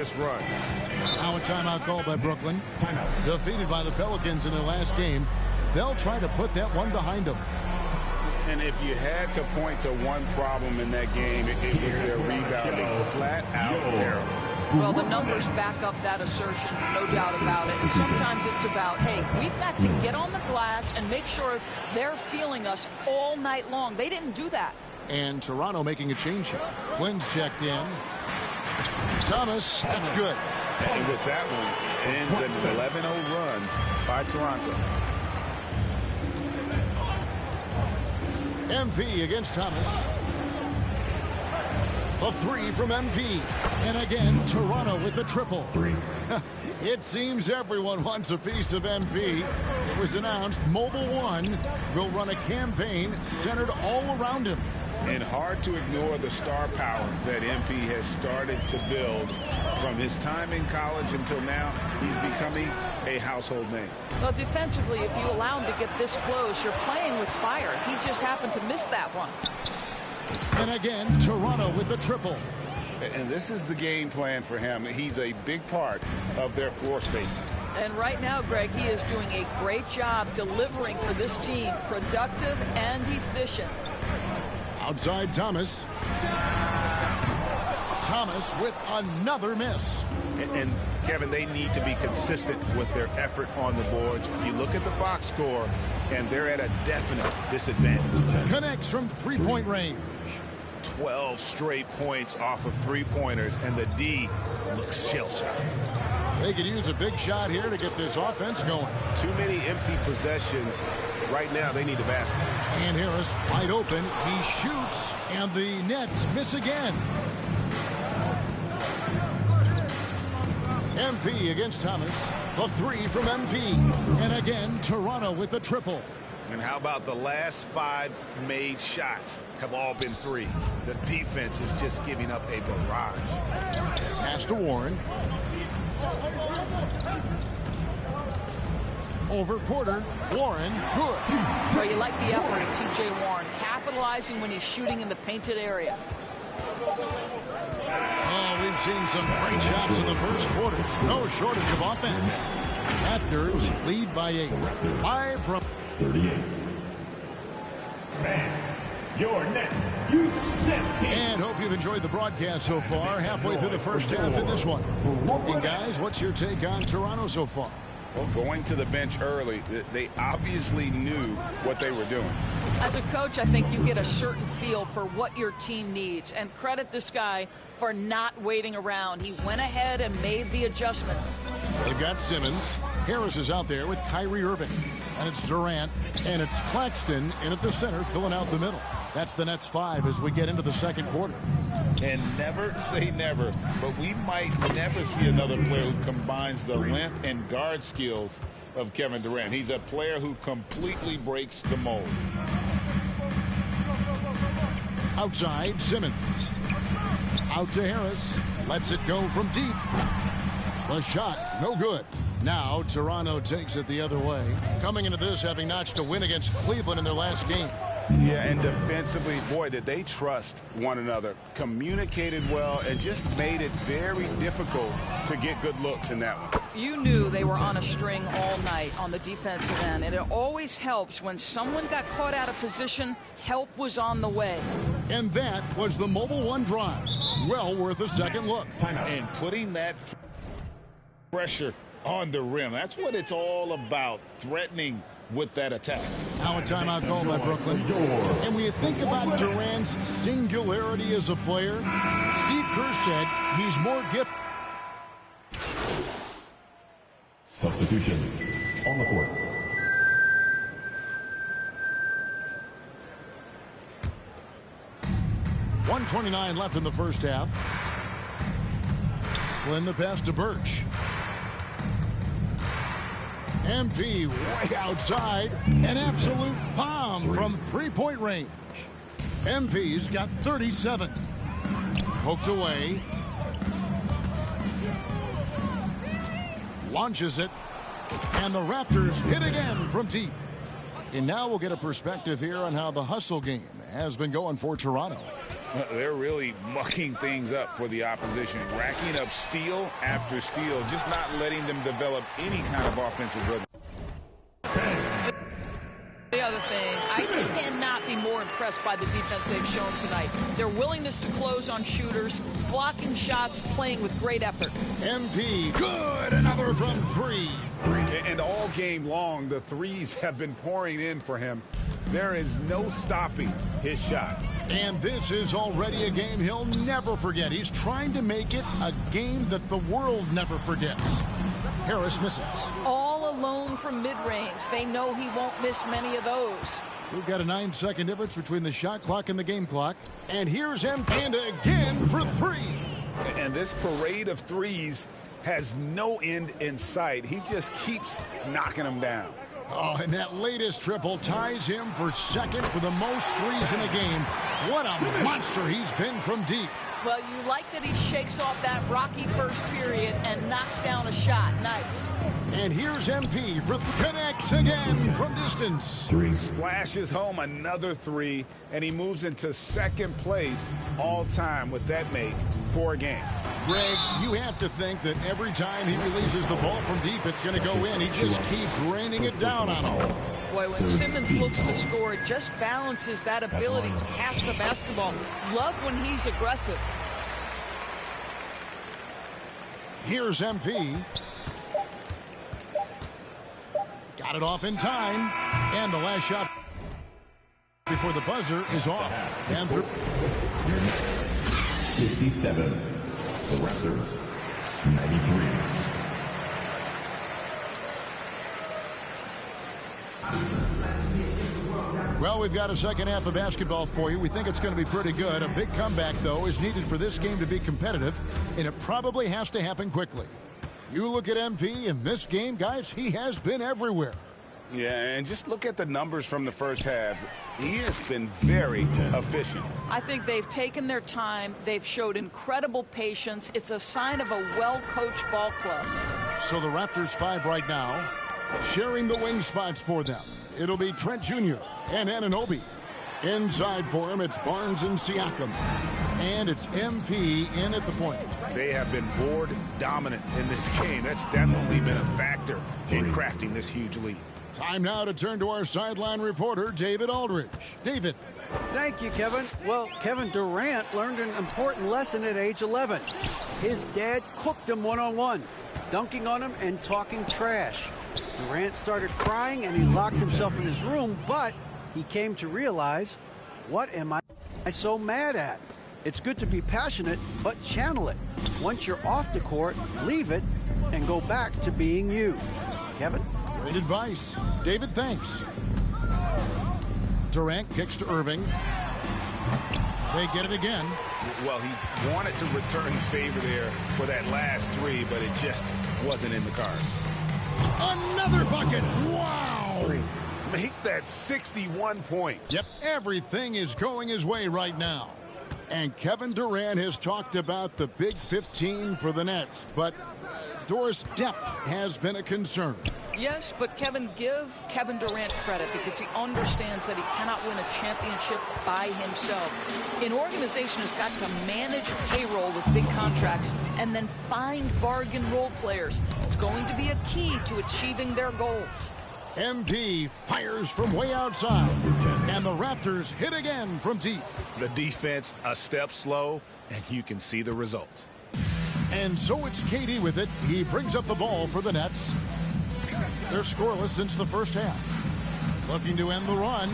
this run. Now a timeout call by Brooklyn. Defeated by the Pelicans in their last game. They'll try to put that one behind them. And if you had to point to one problem in that game, it was their rebounding. Flat out terrible. Well, the numbers back up that assertion, no doubt about it. And sometimes it's about, hey, we've got to get on the glass and make sure they're feeling us all night long. They didn't do that. And Toronto making a change here. Flynn's checked in. Thomas, that's good. And with that one, it ends an 11-0 run by Toronto. MP against Thomas. A three from MP. And again, Toronto with the triple. It seems everyone wants a piece of MP. It was announced Mobile One will run a campaign centered all around him. And hard to ignore the star power that MP has started to build. From his time in college until now, he's becoming a household name. Well, defensively, if you allow him to get this close, you're playing with fire. He just happened to miss that one. And again, Toronto with the triple. And this is the game plan for him. He's a big part of their floor spacing. And right now, Greg, he is doing a great job delivering for this team, productive and efficient. Outside Thomas. Thomas with another miss. And Kevin, they need to be consistent with their effort on the boards. You look at the box score, and they're at a definite disadvantage. Connects from three-point range. 12 straight points off of three-pointers, and the D looks shell-shocked. They could use a big shot here to get this offense going. Too many empty possessions. Right now, they need a basket. And Harris wide open. He shoots, and the Nets miss again. MP against Thomas. The three from MP. And again, Toronto with the triple. And how about the last 5 made shots have all been threes? The defense is just giving up a barrage. Pass to Warren. Over Porter. Warren, good. Well, you like the effort of T.J. Warren, capitalizing when he's shooting in the painted area. Oh, we've seen some great shots in the first quarter. No shortage of offense. Raptors lead by 8. 5 from 38. Fans, your next youth Nets team. And hope you've enjoyed the broadcast so far. Halfway through the first half in this one. And guys, what's your take on Toronto so far? Well, going to the bench early, they obviously knew what they were doing. As a coach, I think you get a certain feel for what your team needs. And credit this guy for not waiting around. He went ahead and made the adjustment. They've got Simmons. Harris is out there with Kyrie Irving. And it's Durant. And it's Claxton in at the center, filling out the middle. That's the Nets 5 as we get into the second quarter. And never say never, but we might never see another player who combines the length and guard skills of Kevin Durant. He's a player who completely breaks the mold. Outside, Simmons. Out to Harris. Lets it go from deep. The shot, no good. Now, Toronto takes it the other way. Coming into this, having notched a win against Cleveland in their last game. Yeah, and defensively, boy, did they trust one another. Communicated well and just made it very difficult to get good looks in that one. You knew they were on a string all night on the defensive end, and it always helps when someone got caught out of position, help was on the way. And that was the Mobile One drive. Well worth a second look. And putting that pressure on the rim, that's what it's all about, threatening with that attack. Now a timeout call by Brooklyn. And when you think about Durant's singularity as a player, Steve Kerr said he's more gifted. Substitutions on the court. .129 left in the first half. Flynn the pass to Birch. MP way outside. An absolute bomb from three-point range. MP's got 37. Poked away. Launches it. And the Raptors hit again from deep. And now we'll get a perspective here on how the hustle game has been going for Toronto. They're really mucking things up for the opposition, racking up steal after steal, just not letting them develop any kind of offensive rhythm. The other thing, I cannot be more impressed by the defense they've shown tonight. Their willingness to close on shooters, blocking shots, playing with great effort. MP, good, another from three. And all game long, the threes have been pouring in for him. There is no stopping his shot. And this is already a game he'll never forget. He's trying to make it a game that the world never forgets. Harris misses. All alone from mid-range. They know he won't miss many of those. We've got a 9-second difference between the shot clock and the game clock. And here's MP, and again for three. And this parade of threes has no end in sight. He just keeps knocking them down. Oh, and that latest triple ties him for second for the most threes in a game. What a monster he's been from deep. Well, you like that he shakes off that rocky first period and knocks down a shot. Nice. And here's MP for connects again from distance. Splashes home another three, and he moves into second place all time with that make for a game. Greg, you have to think that every time he releases the ball from deep, it's going to go in. He just keeps raining it down on him. Boy, when Simmons looks to score, it just balances that ability to pass the basketball. Love when he's aggressive. Here's MP. Got it off in time. And the last shot before the buzzer is off. And 57. The Raptors, 93. Well, we've got a second half of basketball for you. We think it's going to be pretty good. A big comeback, though, is needed for this game to be competitive, and it probably has to happen quickly. You look at MP in this game, guys, he has been everywhere. Yeah, and just look at the numbers from the first half. He has been very efficient. I think they've taken their time. They've showed incredible patience. It's a sign of a well-coached ball club. So the Raptors 5 right now, sharing the wing spots for them. It'll be Trent Jr. and Anunoby. Inside for him, it's Barnes and Siakam. And it's MP in at the point. They have been board dominant in this game. That's definitely been a factor in crafting this huge lead. Time now to turn to our sideline reporter, David Aldridge. David. Thank you, Kevin. Well, Kevin Durant learned an important lesson at age 11. His dad cooked him one-on-one, dunking on him and talking trash. Durant started crying and he locked himself in his room, but he came to realize, what am I so mad at? It's good to be passionate, but channel it. Once you're off the court, leave it and go back to being you. Kevin? Great advice. David, thanks. Durant kicks to Irving. They get it again. Well, he wanted to return the favor there for that last three, but it just wasn't in the cards. Another bucket. Wow. Make that 61 points. Yep, everything is going his way right now. And Kevin Durant has talked about the Big 15 for the Nets, but Doris, depth has been a concern. Yes, but Kevin, give Kevin Durant credit because he understands that he cannot win a championship by himself. An organization has got to manage payroll with big contracts and then find bargain role players. It's going to be a key to achieving their goals. MP fires from way outside, and the Raptors hit again from deep. The defense a step slow, and you can see the results. And so it's KD with it. He brings up the ball for the Nets. They're scoreless since the first half. Looking to end the run,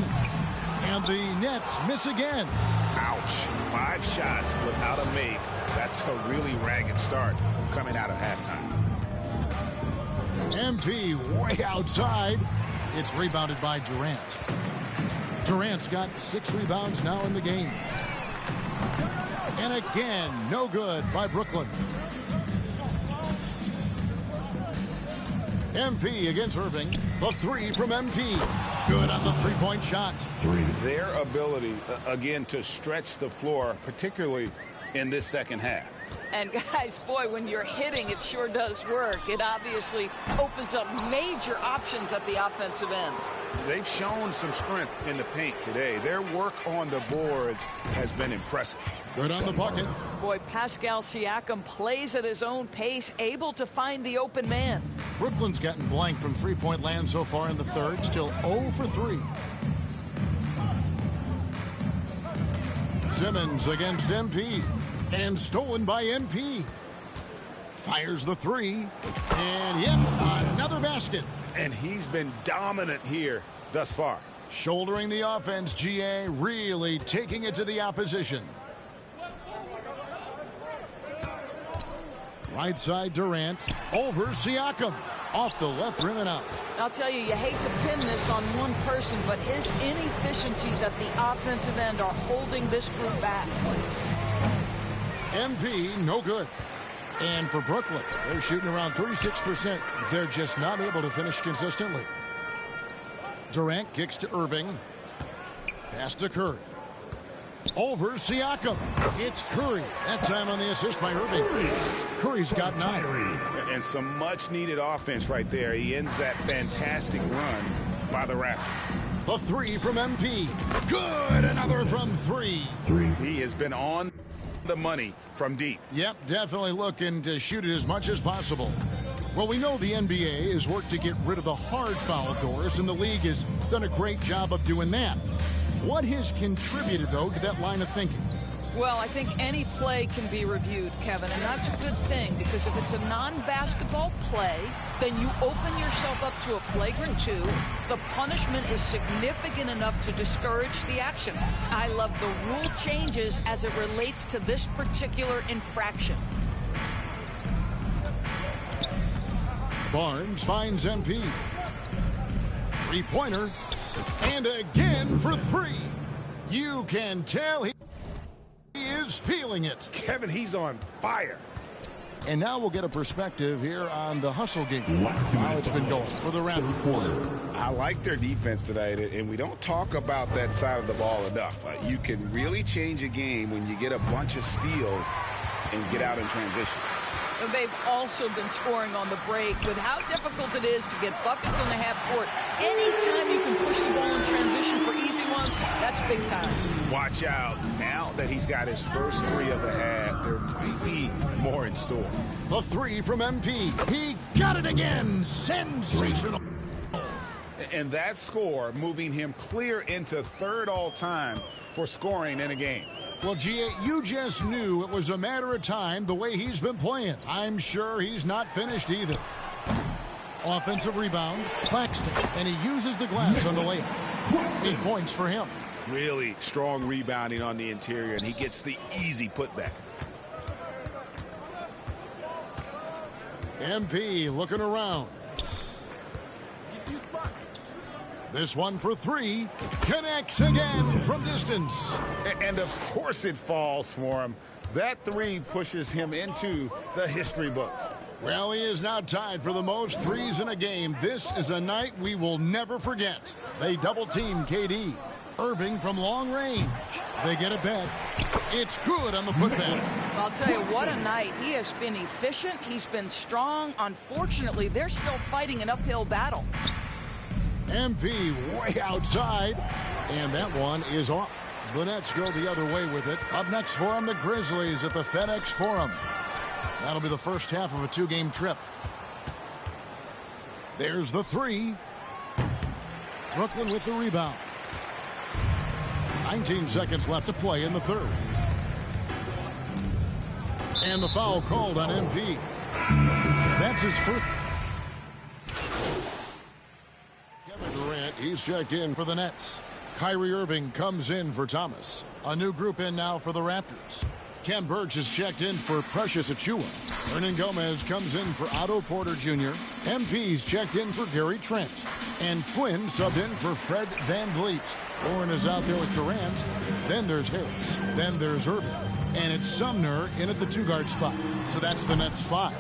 and the Nets miss again. Ouch. 5 shots without a make. That's a really ragged start coming out of halftime. MP way outside. It's rebounded by Durant. Durant's got 6 rebounds now in the game. And again, no good by Brooklyn. MP against Irving. The 3 from MP. Good on the three-point shot. Their ability, again, to stretch the floor, particularly in this second half. And guys, boy, when you're hitting, it sure does work. It obviously opens up major options at the offensive end. They've shown some strength in the paint today. Their work on the boards has been impressive. Good on the bucket. Boy, Pascal Siakam plays at his own pace, able to find the open man. Brooklyn's gotten blank from three-point land so far in the third. Still 0 for 3. Simmons against MP. And stolen by MP. Fires the three. And, yep, another basket. And he's been dominant here thus far. Shouldering the offense, GA really taking it to the opposition. Right side Durant over Siakam. Off the left rim and out. I'll tell you, you hate to pin this on one person, but his inefficiencies at the offensive end are holding this group back. MP, no good. And for Brooklyn, they're shooting around 36%. They're just not able to finish consistently. Durant kicks to Irving. Pass to Curry. Over Siakam. It's Curry. That time on the assist by Irving. Curry's got 9. And some much-needed offense right there. He ends that fantastic run by the Raptors. The three from MP. Good. Another from 3. He has been on the money from deep. Yep, definitely looking to shoot it as much as possible. Well, we know the NBA has worked to get rid of the hard foul doors, and the league has done a great job of doing that. What has contributed, though, to that line of thinking? Well, I think any play can be reviewed, Kevin, and that's a good thing because if it's a non-basketball play, then you open yourself up to a flagrant 2. The punishment is significant enough to discourage the action. I love the rule changes as it relates to this particular infraction. Barnes finds MP. Three-pointer. And again for 3. You can tell he is feeling it. Kevin, he's on fire. And now we'll get a perspective here on the hustle game. How it's been going for the Raptors. I like their defense tonight, and we don't talk about that side of the ball enough. You can really change a game when you get a bunch of steals and get out in transition. They've also been scoring on the break with how difficult it is to get buckets on the half court. Anytime you can push the ball in transition for easy ones, that's big time. Watch out. Now that he's got his first 3 of the half, there might be more in store. The 3 from MP. He got it again. Sensational. And that score moving him clear into 3rd all-time for scoring in a game. Well, G.A., you just knew it was a matter of time the way he's been playing. I'm sure he's not finished either. Offensive rebound, Claxton, and he uses the glass on the layup. 8 points for him. Really strong rebounding on the interior, and he gets the easy putback. MP looking around. This one for 3. Connects again from distance. And of course it falls for him. That 3 pushes him into the history books. Well, he is now tied for the most threes in a game. This is a night we will never forget. They double-team KD. Irving from long range. They get it back. It's good on the putback. I'll tell you, what a night. He has been efficient. He's been strong. Unfortunately, they're still fighting an uphill battle. MP way outside, and that one is off. The Nets go the other way with it. Up next for them, the Grizzlies at the FedEx Forum. That'll be the first half of a 2-game trip. There's the 3. Brooklyn with the rebound. 19 seconds left to play in the 3rd. And the foul called on MP. That's his first. Durant, he's checked in for the Nets. Kyrie Irving comes in for Thomas. A new group in now for the Raptors. Ken Burge is checked in for Precious Achiuwa. Hernan Gomez comes in for Otto Porter Jr. MP's checked in for Gary Trent. And Flynn subbed in for Fred VanVleet. Warren is out there with Durant. Then there's Harris. Then there's Irving. And it's Sumner in at the 2-guard spot. So that's the Nets 5.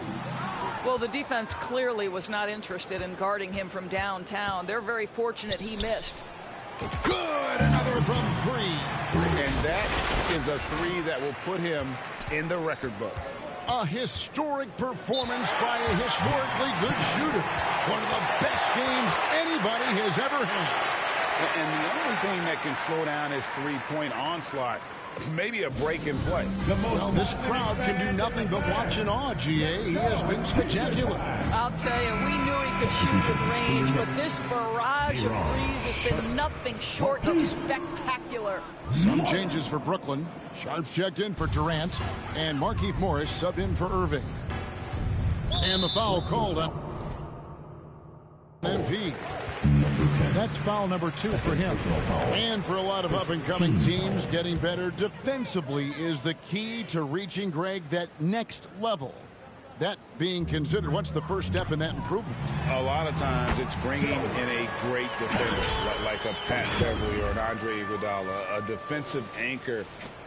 Well, the defense clearly was not interested in guarding him from downtown. They're very fortunate he missed. Good! Another from 3. And that is a 3 that will put him in the record books. A historic performance by a historically good shooter. One of the best games anybody has ever had. And the only thing that can slow down his three-point onslaught, maybe a break in play. Well, this crowd can do nothing but watch in awe, GA. He has been spectacular. I'll tell you, we knew he could shoot with range, but this barrage of threes has been nothing short of spectacular. Some changes for Brooklyn. Sharps checked in for Durant, and Markieff Morris subbed in for Irving. And the foul called on MP. That's foul number 2 for him. And for a lot of up-and-coming teams, getting better defensively is the key to reaching, Greg, that next level. That being considered, what's the first step in that improvement? A lot of times it's bringing in a great defender, like a Pat Beverly or an Andre Iguodala, a defensive anchor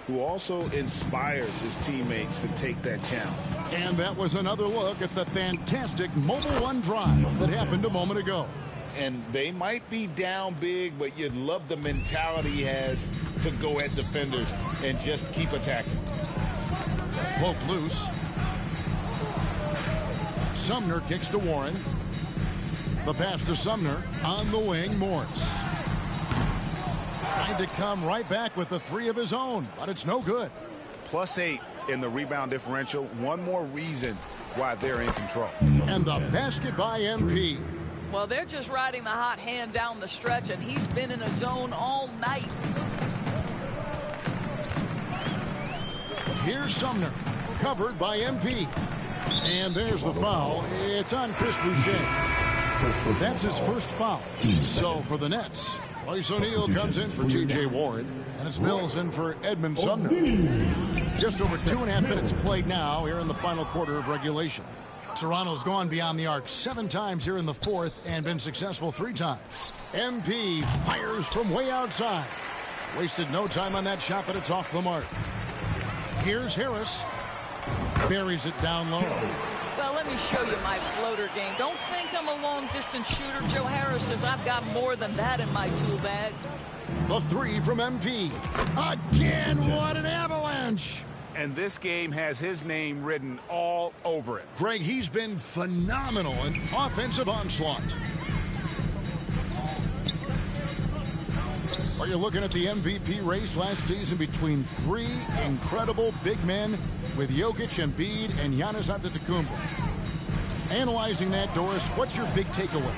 who also inspires his teammates to take that challenge. And that was another look at the fantastic Mobile One drive that happened a moment ago. And they might be down big, but you'd love the mentality he has to go at defenders and just keep attacking. Poke loose. Sumner kicks to Warren. The pass to Sumner on the wing, Morris. Trying to come right back with the 3 of his own, but it's no good. +8 in the rebound differential. One more reason why they're in control. And the basket by MP. Well, they're just riding the hot hand down the stretch, and he's been in a zone all night. Here's Sumner, covered by MP. And there's the foul. It's on Chris Boucher. That's his first foul. So for the Nets, Royce O'Neal comes in for T.J. Warren, and it's Mills in for Edmund Sumner. Just over 2.5 minutes played now here in the final quarter of regulation. Toronto's gone beyond the arc 7 times here in the fourth and been successful 3 times. MP fires from way outside. Wasted no time on that shot, but it's off the mark. Here's Harris. Buries it down low. Well, let me show you my floater game. Don't think I'm a long-distance shooter. Joe Harris says I've got more than that in my tool bag. The 3 from MP. Again, what an avalanche. And this game has his name written all over it. Greg, he's been phenomenal in offensive onslaught. Are you looking at the MVP race last season between 3 incredible big men with Jokic, Embiid, and Giannis Antetokounmpo? Analyzing that, Doris, what's your big takeaway?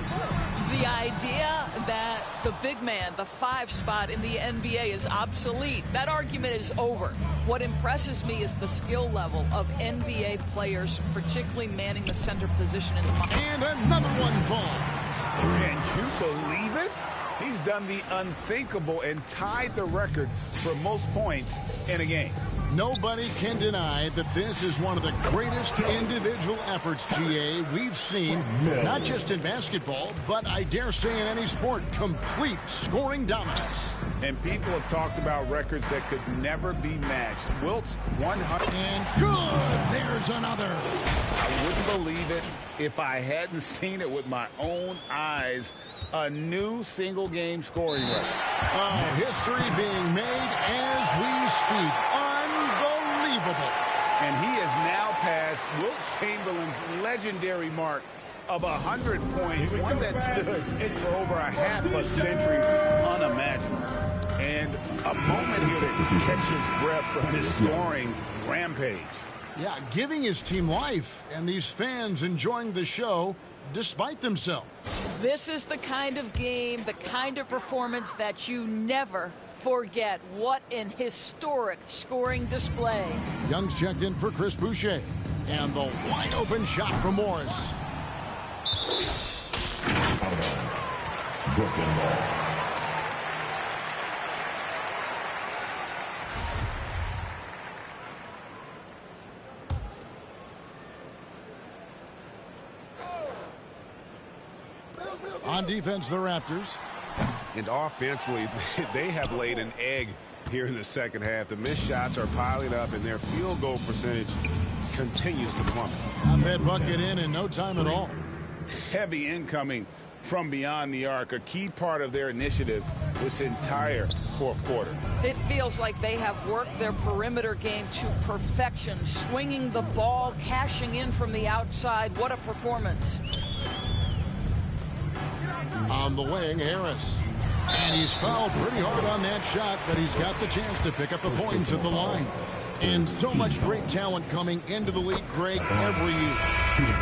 The idea that the big man, the 5 spot in the NBA is obsolete. That argument is over. What impresses me is the skill level of NBA players, particularly manning the center position in the market. And another one falls. Can you believe it? He's done the unthinkable and tied the record for most points in a game. Nobody can deny that this is one of the greatest individual efforts, GA, we've seen, not just in basketball, but I dare say in any sport. Complete scoring dominance. And people have talked about records that could never be matched. Wilt's 100. And good, there's another. I wouldn't believe it if I hadn't seen it with my own eyes. A new single-game scoring record. Oh, history being made as we speak. Unbelievable. And he has now passed Wilt Chamberlain's legendary mark of 100 points, one that stood for over a half a century, unimaginable. And a moment here to catch his breath from his scoring rampage. Yeah, giving his team life, and these fans enjoying the show despite themselves. This is the kind of game, the kind of performance that you never forget. What an historic scoring display. Young's checked in for Chris Boucher. And the wide open shot from Morris. Brooklyn ball. On defense, the Raptors. And offensively, they have laid an egg here in the second half. The missed shots are piling up, and their field goal percentage continues to plummet. Got that bucket in no time at all. Heavy incoming from beyond the arc, a key part of their initiative this entire fourth quarter. It feels like they have worked their perimeter game to perfection, swinging the ball, cashing in from the outside. What a performance. On the wing, Harris. And he's fouled pretty hard on that shot, but he's got the chance to pick up the points at the line. And so much great talent coming into the league, Greg, every year.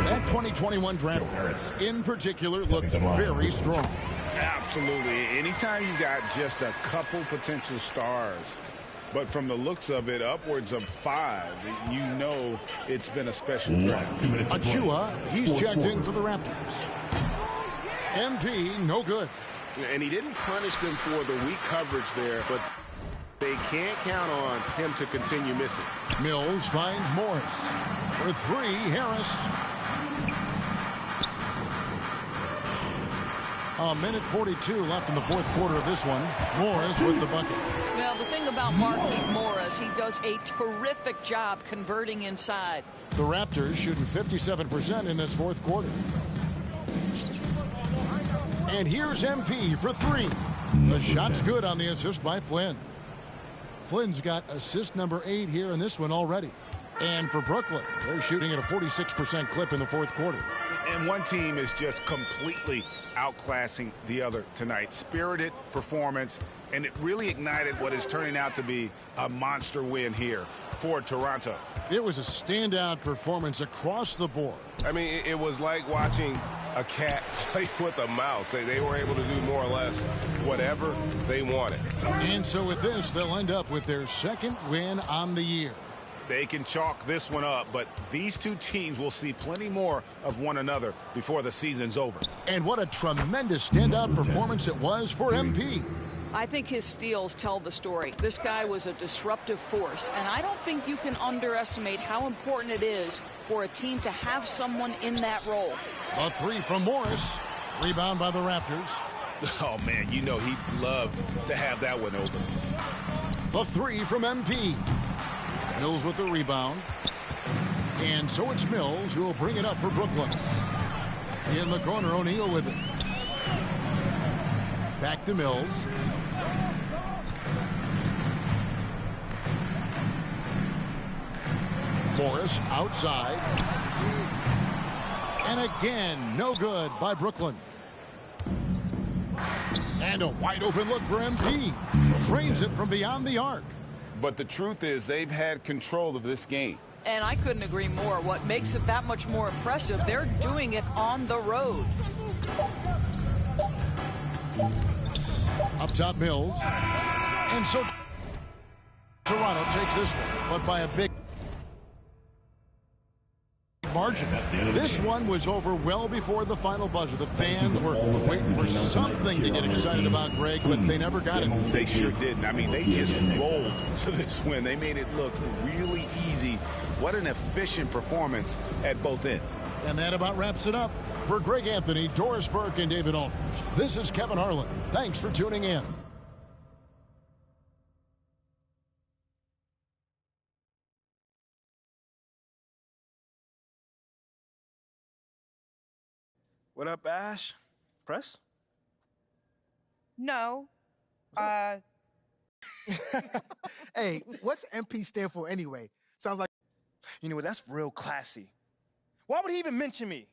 That 2021 draft, in particular, looks very strong. Absolutely. Anytime you got just a couple potential stars, but from the looks of it, upwards of 5, you know it's been a special draft. Achua, he's checked in for the Raptors. MP, no good. And he didn't punish them for the weak coverage there, but they can't count on him to continue missing. Mills finds Morris. For 3, Harris. A minute 42 left in the fourth quarter of this one. Morris with the bucket. Well, the thing about Markieff Morris, he does a terrific job converting inside. The Raptors shooting 57% in this fourth quarter. And here's MP for 3. The shot's good on the assist by Flynn. Flynn's got assist number 8 here in this one already. And for Brooklyn, they're shooting at a 46% clip in the fourth quarter. And one team is just completely outclassing the other tonight. Spirited performance, and it really ignited what is turning out to be a monster win here for Toronto. It was a standout performance across the board. I mean, it was like watching a cat play with a mouse. They were able to do more or less whatever they wanted. And so with this, they'll end up with their second win on the year. They can chalk this one up, but these two teams will see plenty more of one another before the season's over. And what a tremendous standout performance it was for MP. I think his steals tell the story. This guy was a disruptive force, and I don't think you can underestimate how important it is for a team to have someone in that role. A 3 from Morris. Rebound by the Raptors. Oh, man, you know he'd love to have that one open. A 3 from MP. Mills with the rebound. And so it's Mills who will bring it up for Brooklyn. In the corner, O'Neal with it. Back to Mills. Morris outside. And again, no good by Brooklyn. And a wide open look for MP. Drains it from beyond the arc. But the truth is they've had control of this game. And I couldn't agree more. What makes it that much more impressive, they're doing it on the road. Up top, Mills. And so Toronto takes this one, but by a big margin. This one was over well before the final buzzer. The fans were waiting for something to get excited about, Greg, but they never got it. They sure didn't. I mean, they just rolled to this win. They made it look really easy. What an efficient performance at both ends. And that about wraps it up. For Greg Anthony, Doris Burke, and David Aldridge, this is Kevin Harlan. Thanks for tuning in. What up, Ash? Press? No. Hey, what's MP stand for anyway? Sounds like... You know what? That's real classy. Why would he even mention me?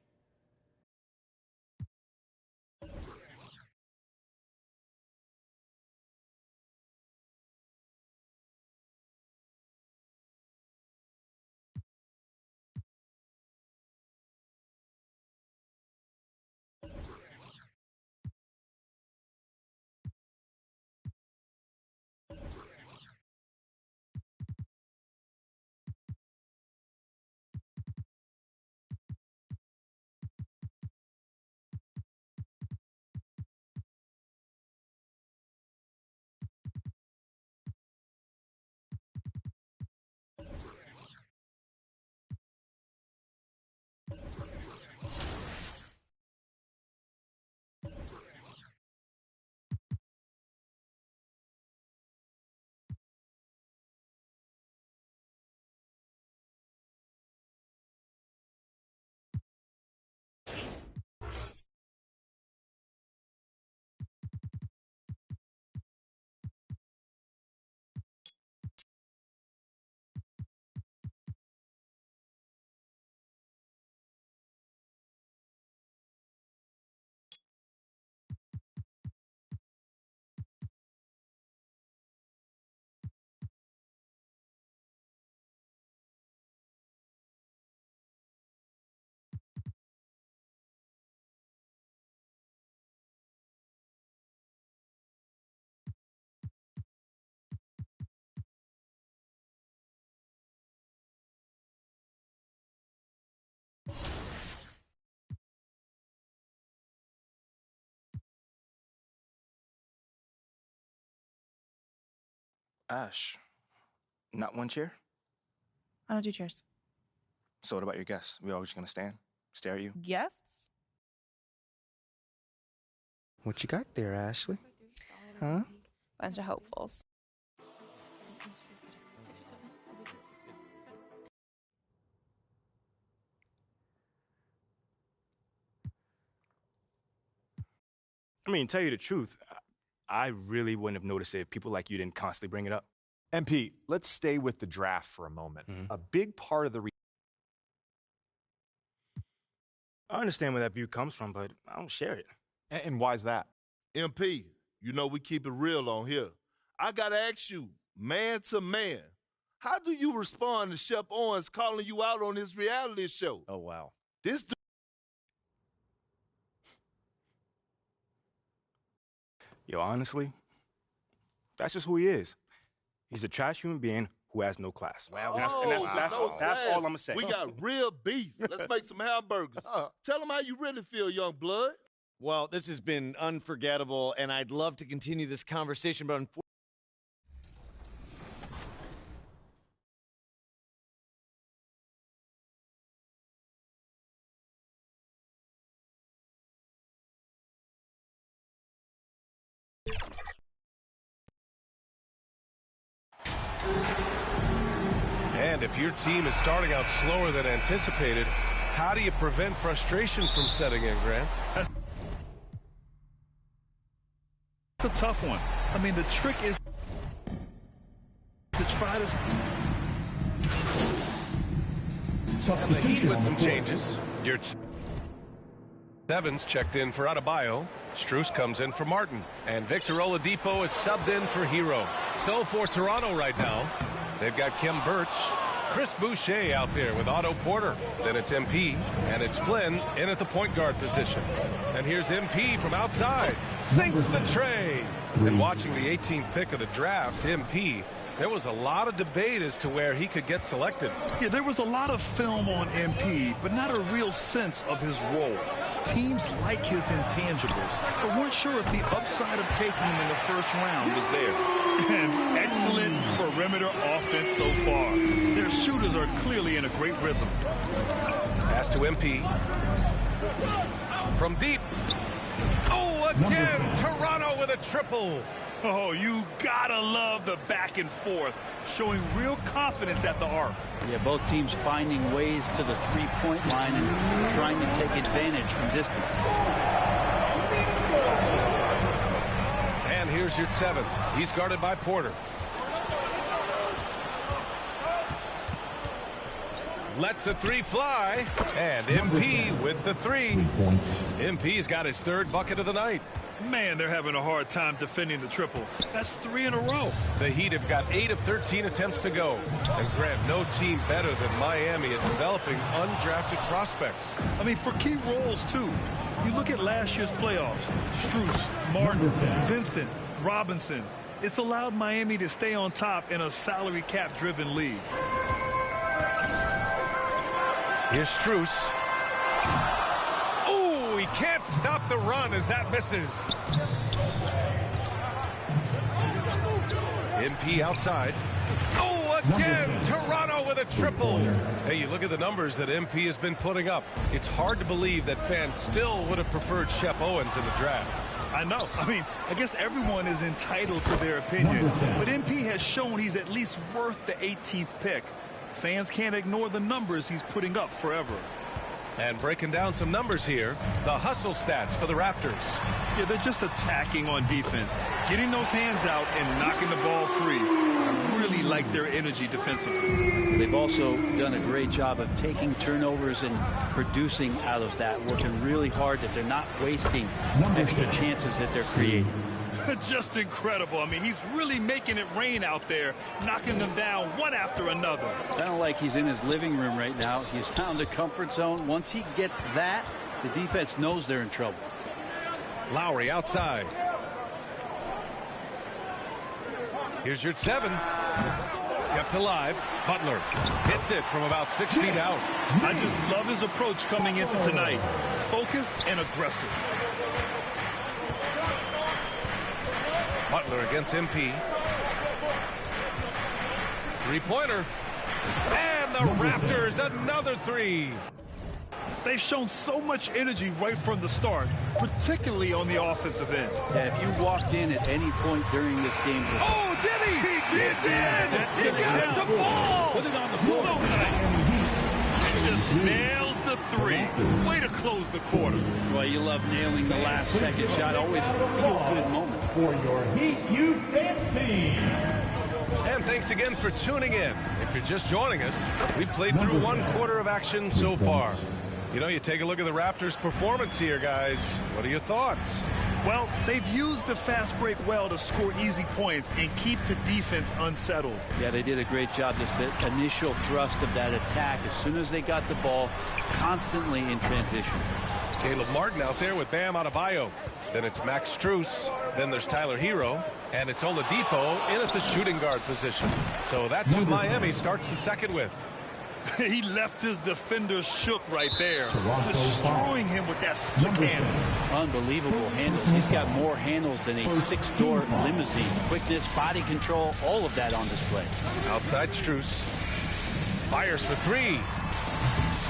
Ash, not one chair? I don't do chairs. So what about your guests? We all just gonna stand, stare at you? Guests? What you got there, Ashley? Huh? Bunch of hopefuls. I mean, tell you the truth, I really wouldn't have noticed it if people like you didn't constantly bring it up. MP, let's stay with the draft for a moment. A big part of the I understand where that view comes from, but I don't share it. and why's that? MP, you know we keep it real on here. I gotta ask you, man to man, how do you respond to Shep Owens calling you out on his reality show? Oh, wow. This Yo, honestly, that's just who he is. He's a trash human being who has no class. Wow. That's all I'm going to say. We got real beef. Let's make some hamburgers. Tell them how you really feel, young blood. Well, this has been unforgettable, and I'd love to continue this conversation, but unfortunately, And if your team is starting out slower than anticipated, how do you prevent frustration from setting in, Grant? That's a tough one. I mean, the trick is to try to... And the Heat with some changes. Your Evans checked in for Adebayo. Strus comes in for Martin. And Victor Oladipo is subbed in for Hero. So for Toronto right now, they've got Khem Birch, Chris Boucher out there with Otto Porter. Then it's MP, and it's Flynn in at the point guard position. And here's MP from outside. Sinks the tray. And watching the 18th pick of the draft, MP, there was a lot of debate as to where he could get selected. Yeah, there was a lot of film on MP, but not a real sense of his role. Teams like his intangibles, but weren't sure if the upside of taking him in the first round was there. And excellent perimeter offense so far. Their shooters are clearly in a great rhythm. Pass to MP. From deep. Oh, again, Toronto with a triple. Oh, you gotta love the back and forth, showing real confidence at the arc. Yeah, both teams finding ways to the three-point line and trying to take advantage from distance. And here's your 7. He's guarded by Porter. Lets the 3 fly. And MP with the 3. MP's got his 3rd bucket of the night. Man, they're having a hard time defending the triple. That's 3 in a row. The Heat have got 8 of 13 attempts to go. And Grant, no team better than Miami at developing undrafted prospects. I mean, for key roles, too. You look at last year's playoffs. Strus, Martin, Vincent, Robinson. It's allowed Miami to stay on top in a salary cap-driven league. Here's Strus. Oh, he can't stop the run as that misses. MP outside. Oh, again, Toronto with a triple. Hey, you look at the numbers that MP has been putting up. It's hard to believe that fans still would have preferred Shep Owens in the draft. I know. I mean, I guess everyone is entitled to their opinion. But MP has shown he's at least worth the 18th pick. Fans can't ignore the numbers he's putting up forever. And breaking down some numbers here, the hustle stats for the Raptors. Yeah, they're just attacking on defense, getting those hands out and knocking the ball free. I really like their energy defensively. They've also done a great job of taking turnovers and producing out of that, working really hard that they're not wasting extra chances that they're creating. Just incredible. I mean, he's really making it rain out there, knocking them down one after another. Kind of like he's in his living room right now. He's found a comfort zone. Once he gets that, the defense knows they're in trouble. Lowry outside. Here's your 7. Kept alive. Butler hits it from about 6 feet out. I just love his approach coming into tonight. Focused and aggressive. Butler against MP. Three-pointer. And the Raptors, another three. They've shown so much energy right from the start, particularly on the offensive end. Yeah, if you walked in at any point during this game. Oh, did he? He did! He got it to fall! Put it on the floor. So nice. And just nails the three. Way to close the quarter. Well, you love nailing the last second shot. Always a feel-good moment. For your Heat Youth Dance Team. And thanks again for tuning in. If you're just joining us, we played through one quarter of action so far. You know, you take a look at the Raptors' performance here, guys. What are your thoughts? Well, they've used the fast break well to score easy points and keep the defense unsettled. Yeah, they did a great job. Just the initial thrust of that attack, as soon as they got the ball, constantly in transition. Caleb Martin out there with Bam Adebayo. Then it's Max Strus. Then there's Tyler Hero. And it's Oladipo in at the shooting guard position. So that's who Miami starts the second with. He left his defenders shook right there, destroying him with that slick handle. Unbelievable handles. He's got more handles than a six-door limousine. Quickness, body control, all of that on display. Outside Strus. Fires for three.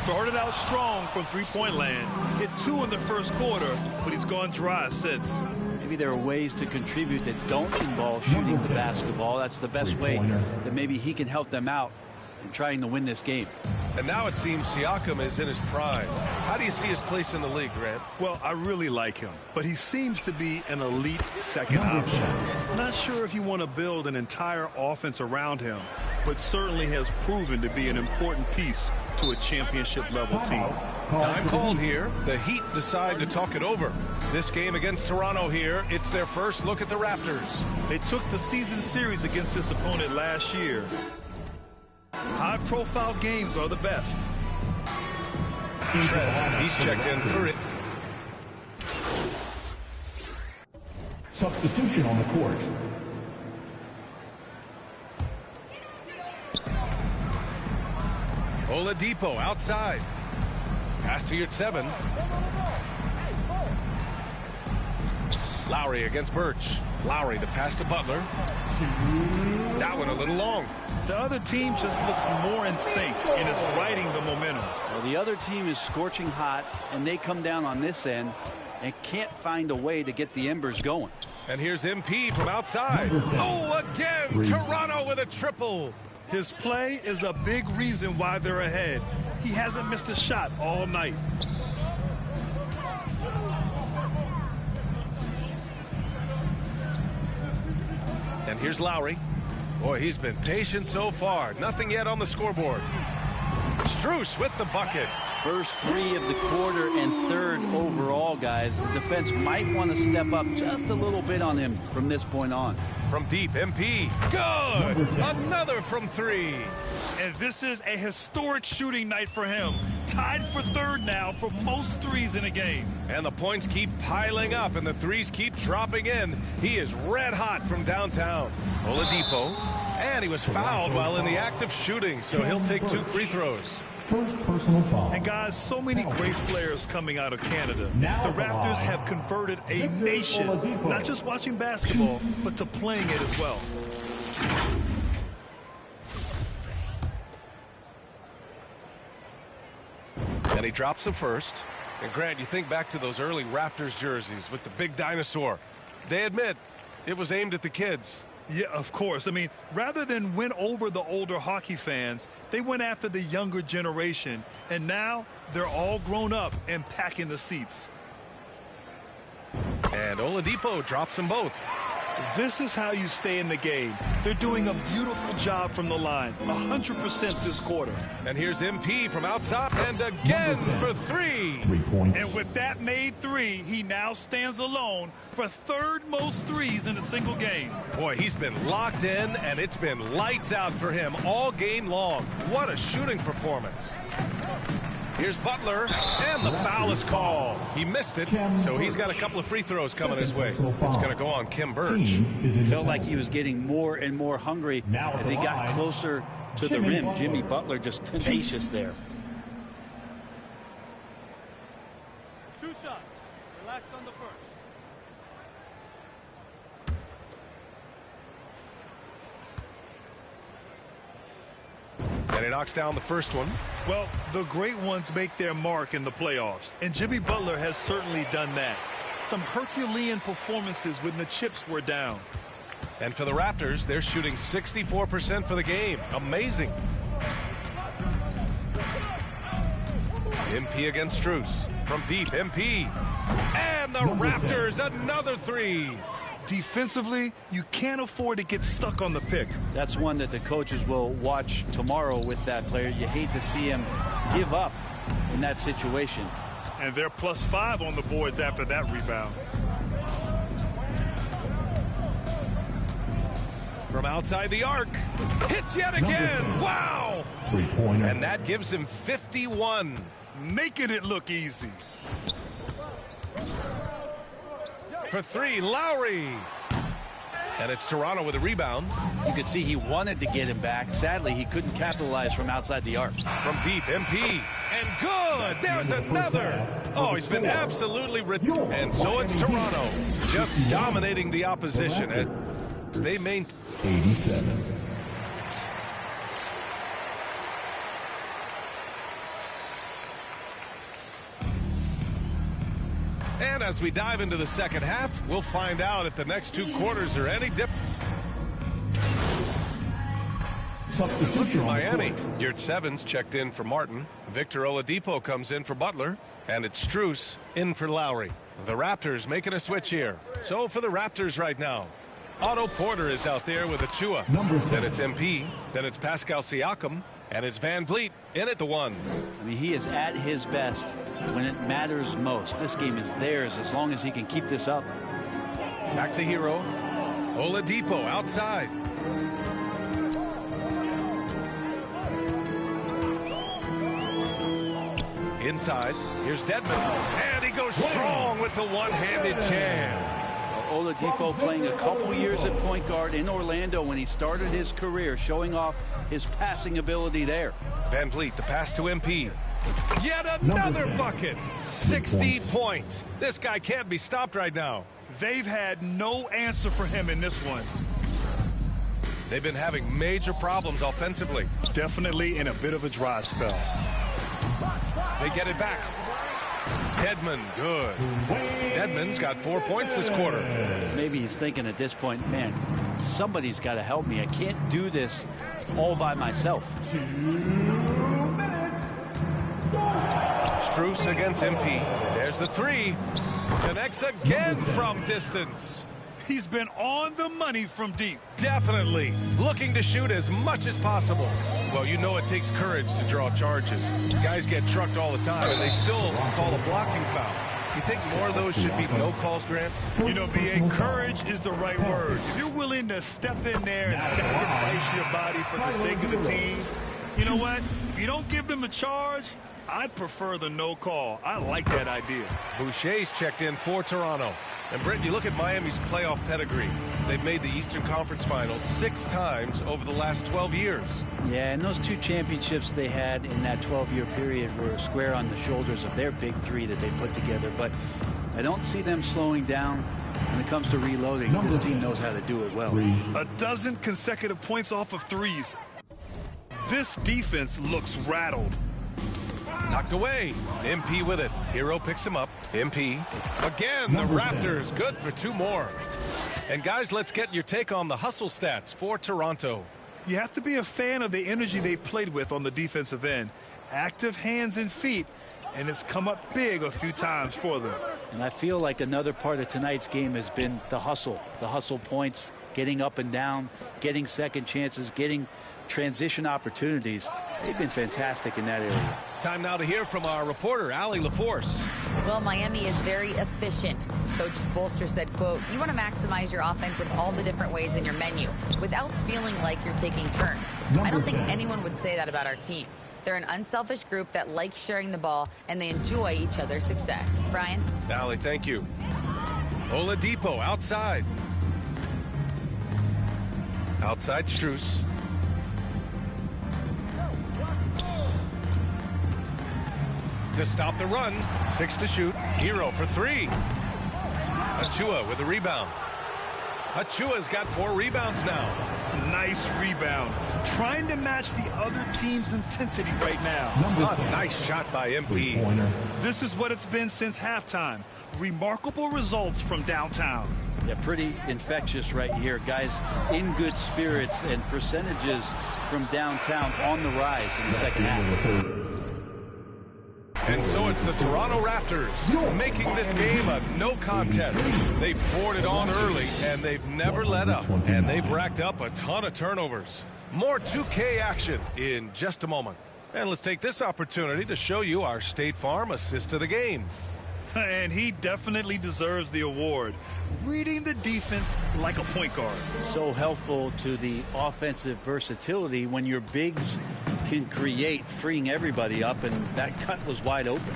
Started out strong from three-point land. Hit two in the first quarter, but he's gone dry since. Maybe there are ways to contribute that don't involve shooting the basketball. That's the best way that maybe he can help them out in trying to win this game. And now it seems Siakam is in his prime. How do you see his place in the league, Grant? Well, I really like him, but he seems to be an elite second option. Not sure if you want to build an entire offense around him, but certainly has proven to be an important piece to a championship-level team. Time called here. The Heat decide to talk it over. This game against Toronto here, it's their first look at the Raptors. They took the season series against this opponent last year. High-profile games are the best. He's checked in for it. Substitution on the court. Oladipo outside. Pass to Yurtseven. Lowry against Birch. Lowry the pass to Butler. That one a little long. The other team just looks more in sync and is riding the momentum. Well, the other team is scorching hot, and they come down on this end and can't find a way to get the embers going. And here's MP from outside. Oh, again, Toronto with a triple. His play is a big reason why they're ahead. He hasn't missed a shot all night. And here's Lowry. Boy, he's been patient so far. Nothing yet on the scoreboard. Strus with the bucket. First three of the quarter and third overall, guys. The defense might want to step up just a little bit on him from this point on. From deep, MP. Good. Another from three. And this is a historic shooting night for him. Tied for third now for most threes in a game. And the points keep piling up and the threes keep dropping in. He is red hot from downtown. Oladipo. And he was fouled while in the act of shooting, so he'll take 2 free throws. First personal foul. And guys, so many great players coming out of Canada. The Raptors have converted a nation, not just watching basketball, but to playing it as well. And he drops the first. And Grant, you think back to those early Raptors jerseys with the big dinosaur. They admit it was aimed at the kids. Yeah, of course. I mean, rather than win over the older hockey fans, they went after the younger generation. And now they're all grown up and packing the seats. And Oladipo drops them both. This is how you stay in the game. They're doing a beautiful job from the line. 100% this quarter. And here's MP from outside and again for 3. 3 points. And with that made 3, he now stands alone for third most threes in a single game. Boy, he's been locked in and it's been lights out for him all game long. What a shooting performance. Here's Butler, and the foul is called. He missed it, so he's got a couple of free throws coming his way. It's going to go on Kim Birch. Felt like he was getting more and more hungry as he got closer to the rim. Jimmy Butler just tenacious there. 2 shots. Relax on the first. And he knocks down the first one. Well, the great ones make their mark in the playoffs, and Jimmy Butler has certainly done that. Some Herculean performances when the chips were down. And for the Raptors, they're shooting 64% for the game. Amazing. MP against Strus. From deep, MP. And the Raptors, another three. Defensively, you can't afford to get stuck on the pick. That's one that the coaches will watch tomorrow with that player. You hate to see him give up in that situation. And they're +5 on the boards after that rebound. From outside the arc. Hits yet again. Wow. Three-pointer. And that gives him 51. Making it look easy. For three, Lowry. And it's Toronto with a rebound. You could see he wanted to get him back. Sadly, he couldn't capitalize from outside the arc. From deep, MP. And good. There's another. Oh, he's been absolutely ridiculous. And so it's Toronto just dominating the opposition as they maintain 87. And as we dive into the second half, we'll find out if the next two quarters are any different. Substitution. Miami. Yurt Sevens checked in for Martin. Victor Oladipo comes in for Butler. And it's Strus in for Lowry. The Raptors making a switch here. So for the Raptors right now, Otto Porter is out there with Achua. Then it's MP. Then it's Pascal Siakam. And it's Van Vliet in at the one. I mean, he is at his best when it matters most. This game is theirs as long as he can keep this up. Back to Hero. Oladipo outside. Inside. Here's Dedmon. And he goes strong with the one-handed jam. Oladipo playing a couple years at point guard in Orlando when he started his career, showing off his passing ability there. Van Vliet, the pass to MP. Yet another bucket. 60 points. This guy can't be stopped right now. They've had no answer for him in this one. They've been having major problems offensively. Definitely in a bit of a dry spell. They get it back. Dedmon, good. Dedmon's got 4 points this quarter. Maybe he's thinking at this point, man, somebody's got to help me. I can't do this all by myself. 2 minutes. Strus against MP. There's the three. Connects again from distance. He's been on the money from deep. Definitely. Looking to shoot as much as possible. Well, you know it takes courage to draw charges. Guys get trucked all the time, and they still call a blocking foul. You think more of those should be no calls, Grant? You know, B.A., courage is the right word. If you're willing to step in there and sacrifice your body for the sake of the team, you know what? If you don't give them a charge, I'd prefer the no call. I like that idea. Boucher's checked in for Toronto. And, Brent, you look at Miami's playoff pedigree. They've made the Eastern Conference Finals 6 times over the last 12 years. Yeah, and those 2 championships they had in that 12-year period were square on the shoulders of their big three that they put together. But I don't see them slowing down when it comes to reloading. This team knows how to do it well. 12 consecutive points off of threes. This defense looks rattled. Knocked away. MP with it. Hero picks him up. MP. Again, the Raptors good for 2 more. And guys, let's get your take on the hustle stats for Toronto. You have to be a fan of the energy they've played with on the defensive end. Active hands and feet, and it's come up big a few times for them. And I feel like another part of tonight's game has been the hustle points, getting up and down, getting second chances, getting transition opportunities. They've been fantastic in that area. Time now to hear from our reporter, Allie LaForce. Well, Miami is very efficient. Coach Spoelstra said, quote, you want to maximize your offense in all the different ways in your menu without feeling like you're taking turns. I don't think anyone would say that about our team. They're an unselfish group that likes sharing the ball, and they enjoy each other's success. Brian? Allie, thank you. Oladipo outside. Outside Strus. To stop the run. 6 to shoot. Hero for 3. Achua with a rebound. Achua's got 4 rebounds now. Nice rebound. trying to match the other team's intensity right now. Nice shot by MP. This is what it's been since halftime. Remarkable results from downtown. Yeah, pretty infectious right here. Guys in good spirits, and percentages from downtown on the rise in the second half. And so it's the Toronto Raptors making this game a no contest. They poured it on early, and they've never let up. And they've racked up a ton of turnovers. More 2K action in just a moment. And let's take this opportunity to show you our State Farm assist of the game. And he definitely deserves the award. Reading the defense like a point guard. So helpful to the offensive versatility when your bigs can create, freeing everybody up, and that cut was wide open.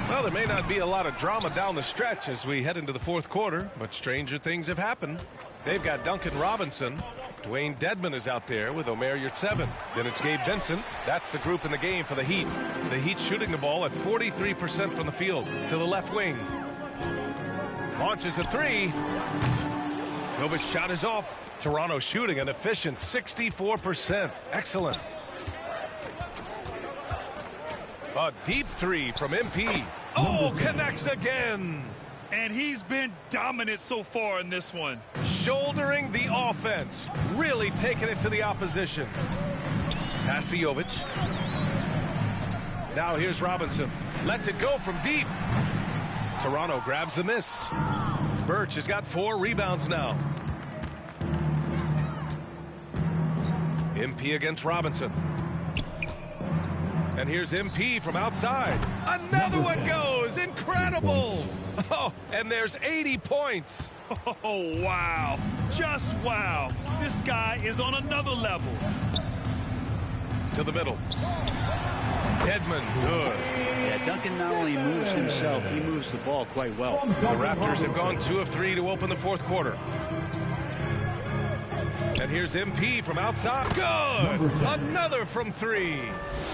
Well, there may not be a lot of drama down the stretch as we head into the fourth quarter, but stranger things have happened. They've got Duncan Robinson. Dwayne Dedmon is out there with Omer Yurtseven. Then it's Gabe Vincent. That's the group in the game for the Heat. The Heat shooting the ball at 43% from the field to the left wing. Launches a three. Jovic shot is off. Toronto shooting an efficient 64%. Excellent. A deep three from MP. Oh, connects again. And he's been dominant so far in this one. Shouldering the offense. Really taking it to the opposition. Pass to Jovic. Now here's Robinson. Lets it go from deep. Toronto grabs the miss. Birch has got 4 rebounds now. MP against Robinson. And here's MP from outside. Another one goes. Incredible. Oh, and there's 80 points. Oh, wow. Just wow. This guy is on another level. To the middle. Dedmon, good. Yeah, Duncan not only moves himself, he moves the ball quite well. The Raptors have gone 2 of 3 to open the fourth quarter. And here's MP from outside. Good. Another from 3.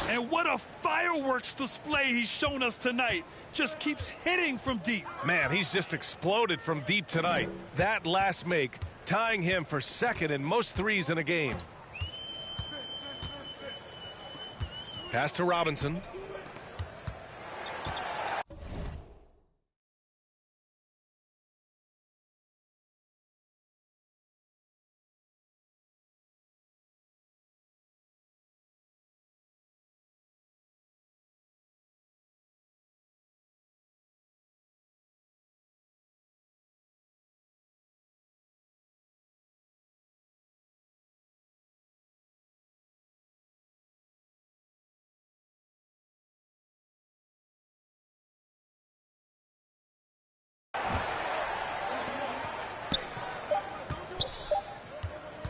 And what a fireworks display he's shown us tonight. Just keeps hitting from deep. Man, he's just exploded from deep tonight. That last make, tying him for second in most threes in a game. Pass to Robinson.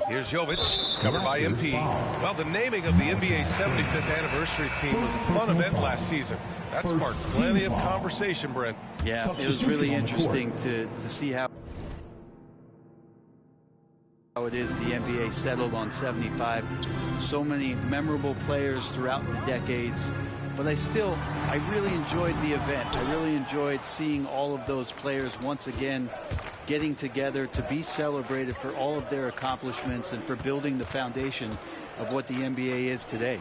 Here's Jovic, covered by MP. Well, the naming of the NBA 75th anniversary team was a fun event last season. That sparked plenty of conversation, Brent. Yeah, it was really interesting to see how it is the NBA settled on 75. So many memorable players throughout the decades. But I really enjoyed the event. I really enjoyed seeing all of those players once again getting together to be celebrated for all of their accomplishments and for building the foundation of what the NBA is today.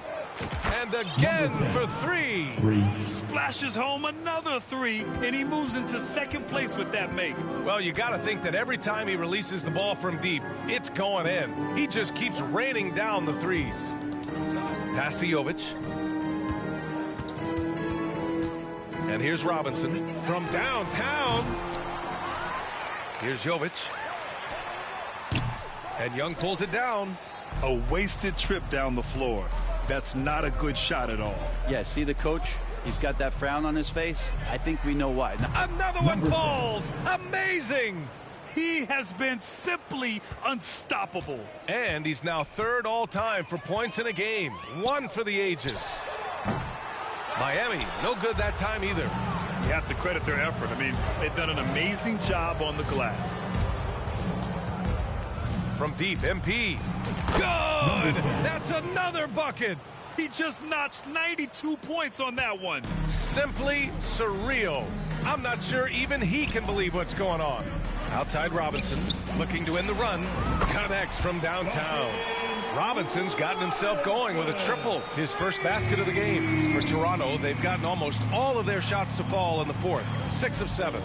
And again for 3. Splashes home another 3, and he moves into second place with that make. Well, you got to think that every time he releases the ball from deep, it's going in. He just keeps raining down the threes. Pass to Jovic. And here's Robinson from downtown. Here's Jovic. And Young pulls it down. A wasted trip down the floor. That's not a good shot at all. Yeah, see the coach? He's got that frown on his face. I think we know why. Another one falls. Amazing. He has been simply unstoppable. And he's now 3rd all-time for points in a game. 1 for the ages. Miami, no good that time either. You have to credit their effort. I mean, they've done an amazing job on the glass. From deep, MP. Good! That's another bucket. He just notched 92 points on that one. Simply surreal. I'm not sure even he can believe what's going on. Outside Robinson, looking to end the run. Connects from downtown. Robinson's gotten himself going with a triple, his first basket of the game. For Toronto, they've gotten almost all of their shots to fall in the fourth, 6 of 7.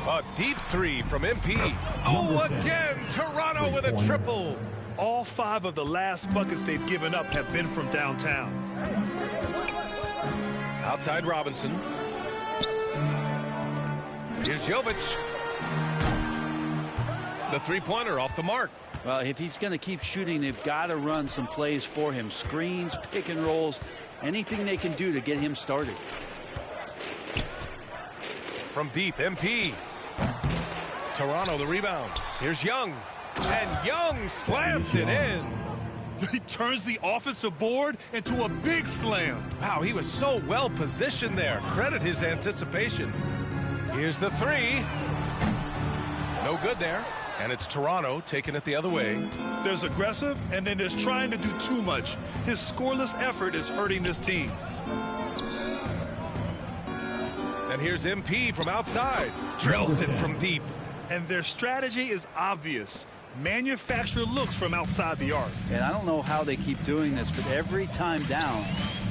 A deep three from MP. Oh, again, Toronto with a triple. All 5 of the last buckets they've given up have been from downtown. Outside Robinson. Here's Jovic. The three-pointer off the mark. Well, if he's going to keep shooting, they've got to run some plays for him. Screens, pick and rolls, anything they can do to get him started. From deep, MP. Toronto the rebound. Here's Young. And Young slams it in. He turns the offensive board into a big slam. Wow, he was so well positioned there. Credit his anticipation. Here's the three. No good there. And it's Toronto taking it the other way. There's aggressive, and then there's trying to do too much. His scoreless effort is hurting this team. And here's MP from outside. Drills it from deep. And their strategy is obvious. Manufacture looks from outside the arc. And I don't know how they keep doing this, but every time down,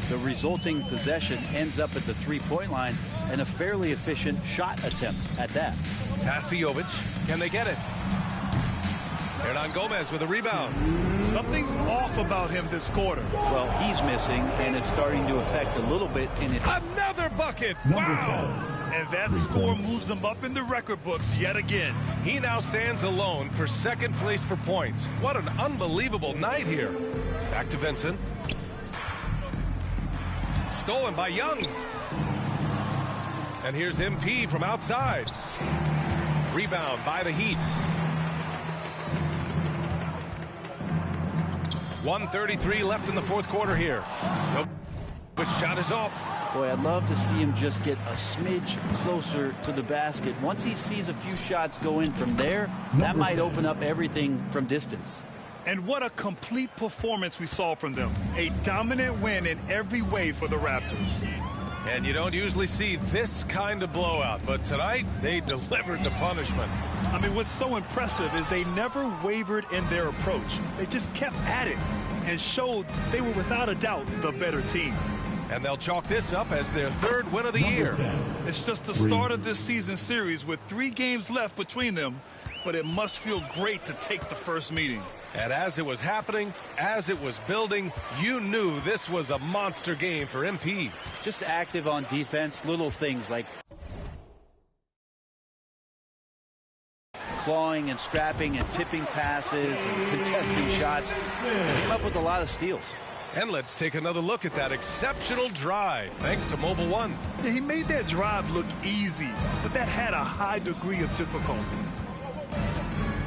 the resulting possession ends up at the three-point line and a fairly efficient shot attempt at that. Pass to Jovic. Can they get it? Hernan Gomez with a rebound. Something's off about him this quarter. Well, he's missing, and it's starting to affect a little bit in it. Another bucket! Wow! And that score moves him up in the record books yet again. He now stands alone for second place for points. What an unbelievable night here. Back to Vincent. Stolen by Young. And here's MP from outside. Rebound by the Heat. 1:33 left in the fourth quarter here. Nope. But shot is off. Boy, I'd love to see him just get a smidge closer to the basket. Once he sees a few shots go in from there, that might open up everything from distance. And what a complete performance we saw from them. A dominant win in every way for the Raptors. And you don't usually see this kind of blowout, but tonight they delivered the punishment. I mean, what's so impressive is they never wavered in their approach. They just kept at it and showed they were without a doubt the better team. And they'll chalk this up as their third win of the year. It's just the start of this season series with 3 games left between them, but it must feel great to take the first meeting. And as it was happening, as it was building, you knew this was a monster game for MP. Just active on defense, little things like clawing and scrapping and tipping passes and contesting shots. Came up with a lot of steals. And let's take another look at that exceptional drive, thanks to Mobile One. Yeah, he made that drive look easy, but that had a high degree of difficulty.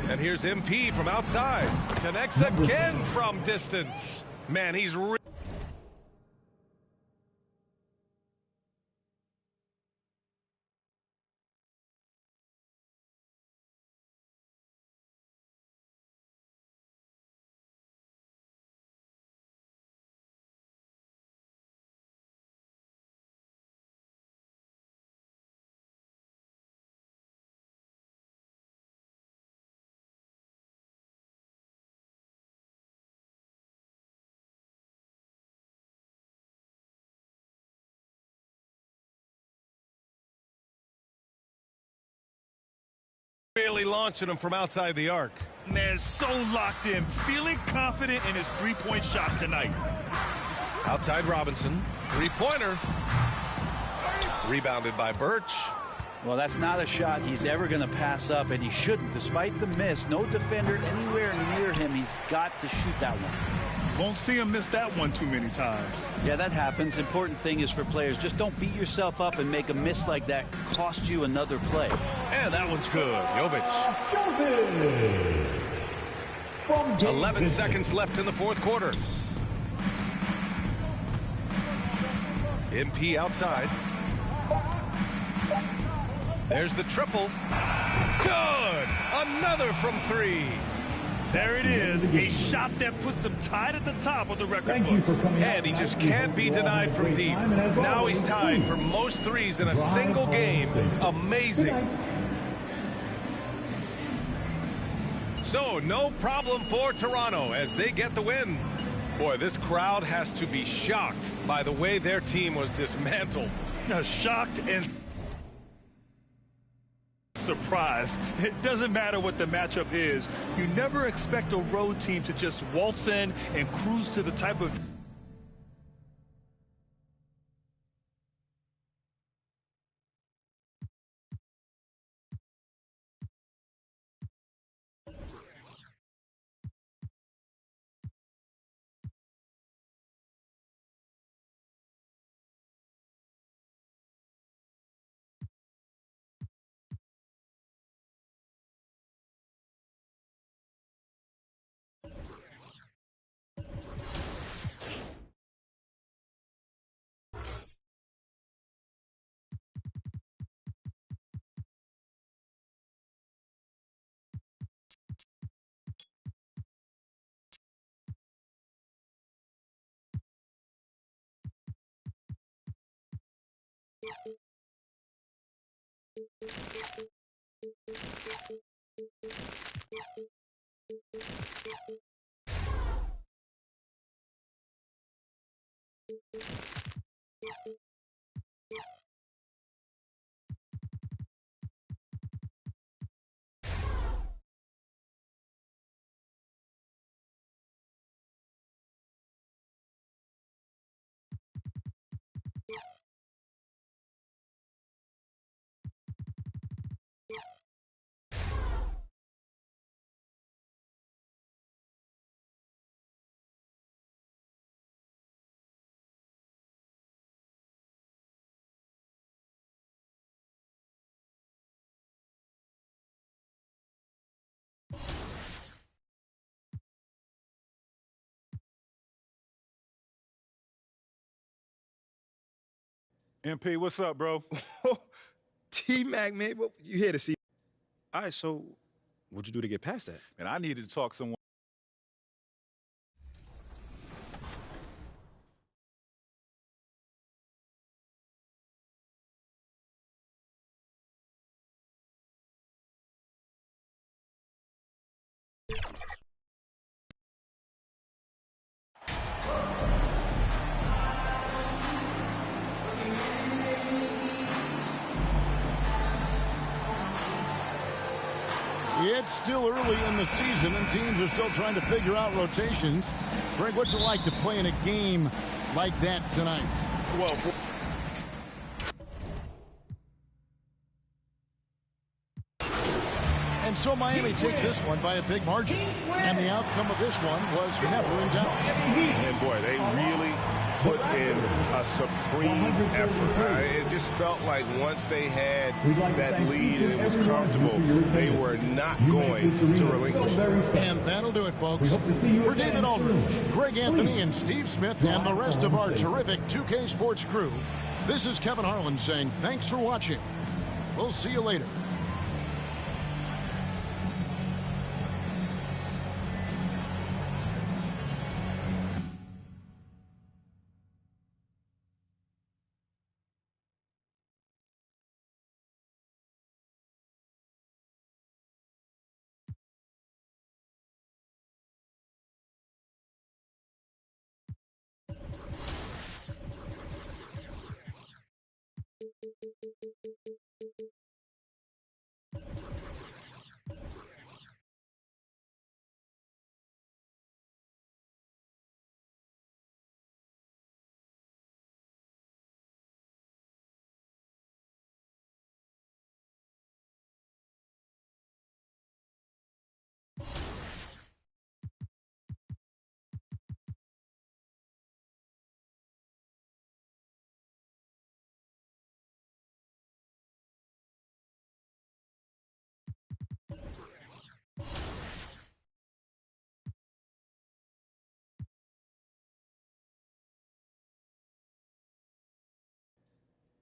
And here's MP from outside. Connects again from distance. Man, he's really launching him from outside the arc. Man, so locked in, feeling confident in his three-point shot tonight. Outside Robinson, three-pointer. Rebounded by Birch. Well, that's not a shot he's ever going to pass up, and he shouldn't. Despite the miss, no defender anywhere near him. He's got to shoot that one. Won't see him miss that one too many times. Yeah, that happens. Important thing is for players, just don't beat yourself up and make a miss like that cost you another play. And that one's good. Jovic. 11 seconds left in the fourth quarter. MP outside. There's the triple. Good! Another from 3. There it is, a shot that puts him tied at the top of the record books. And he just can't be denied from deep. Now he's tied for most threes in a single game. Amazing. So, no problem for Toronto as they get the win. Boy, this crowd has to be shocked by the way their team was dismantled. Shocked and surprised. It doesn't matter what the matchup is. You never expect a road team to just waltz in and cruise to the type of MP, what's up, bro? T-Mac, man, what you here to see? All right, so what'd you do to get past that? And I needed to talk to someone. It's still early in the season, and teams are still trying to figure out rotations. Greg, what's it like to play in a game like that tonight? Well, and so Miami takes this one by a big margin. And the outcome of this one was never in doubt. And boy, they really put in a supreme effort. It just felt like once they had that lead and it was comfortable, they were not going to relinquish it. And that'll do it, folks. For David Aldridge, Greg Anthony, and Steve Smith, and the rest of our terrific 2K Sports crew, this is Kevin Harlan saying thanks for watching. We'll see you later.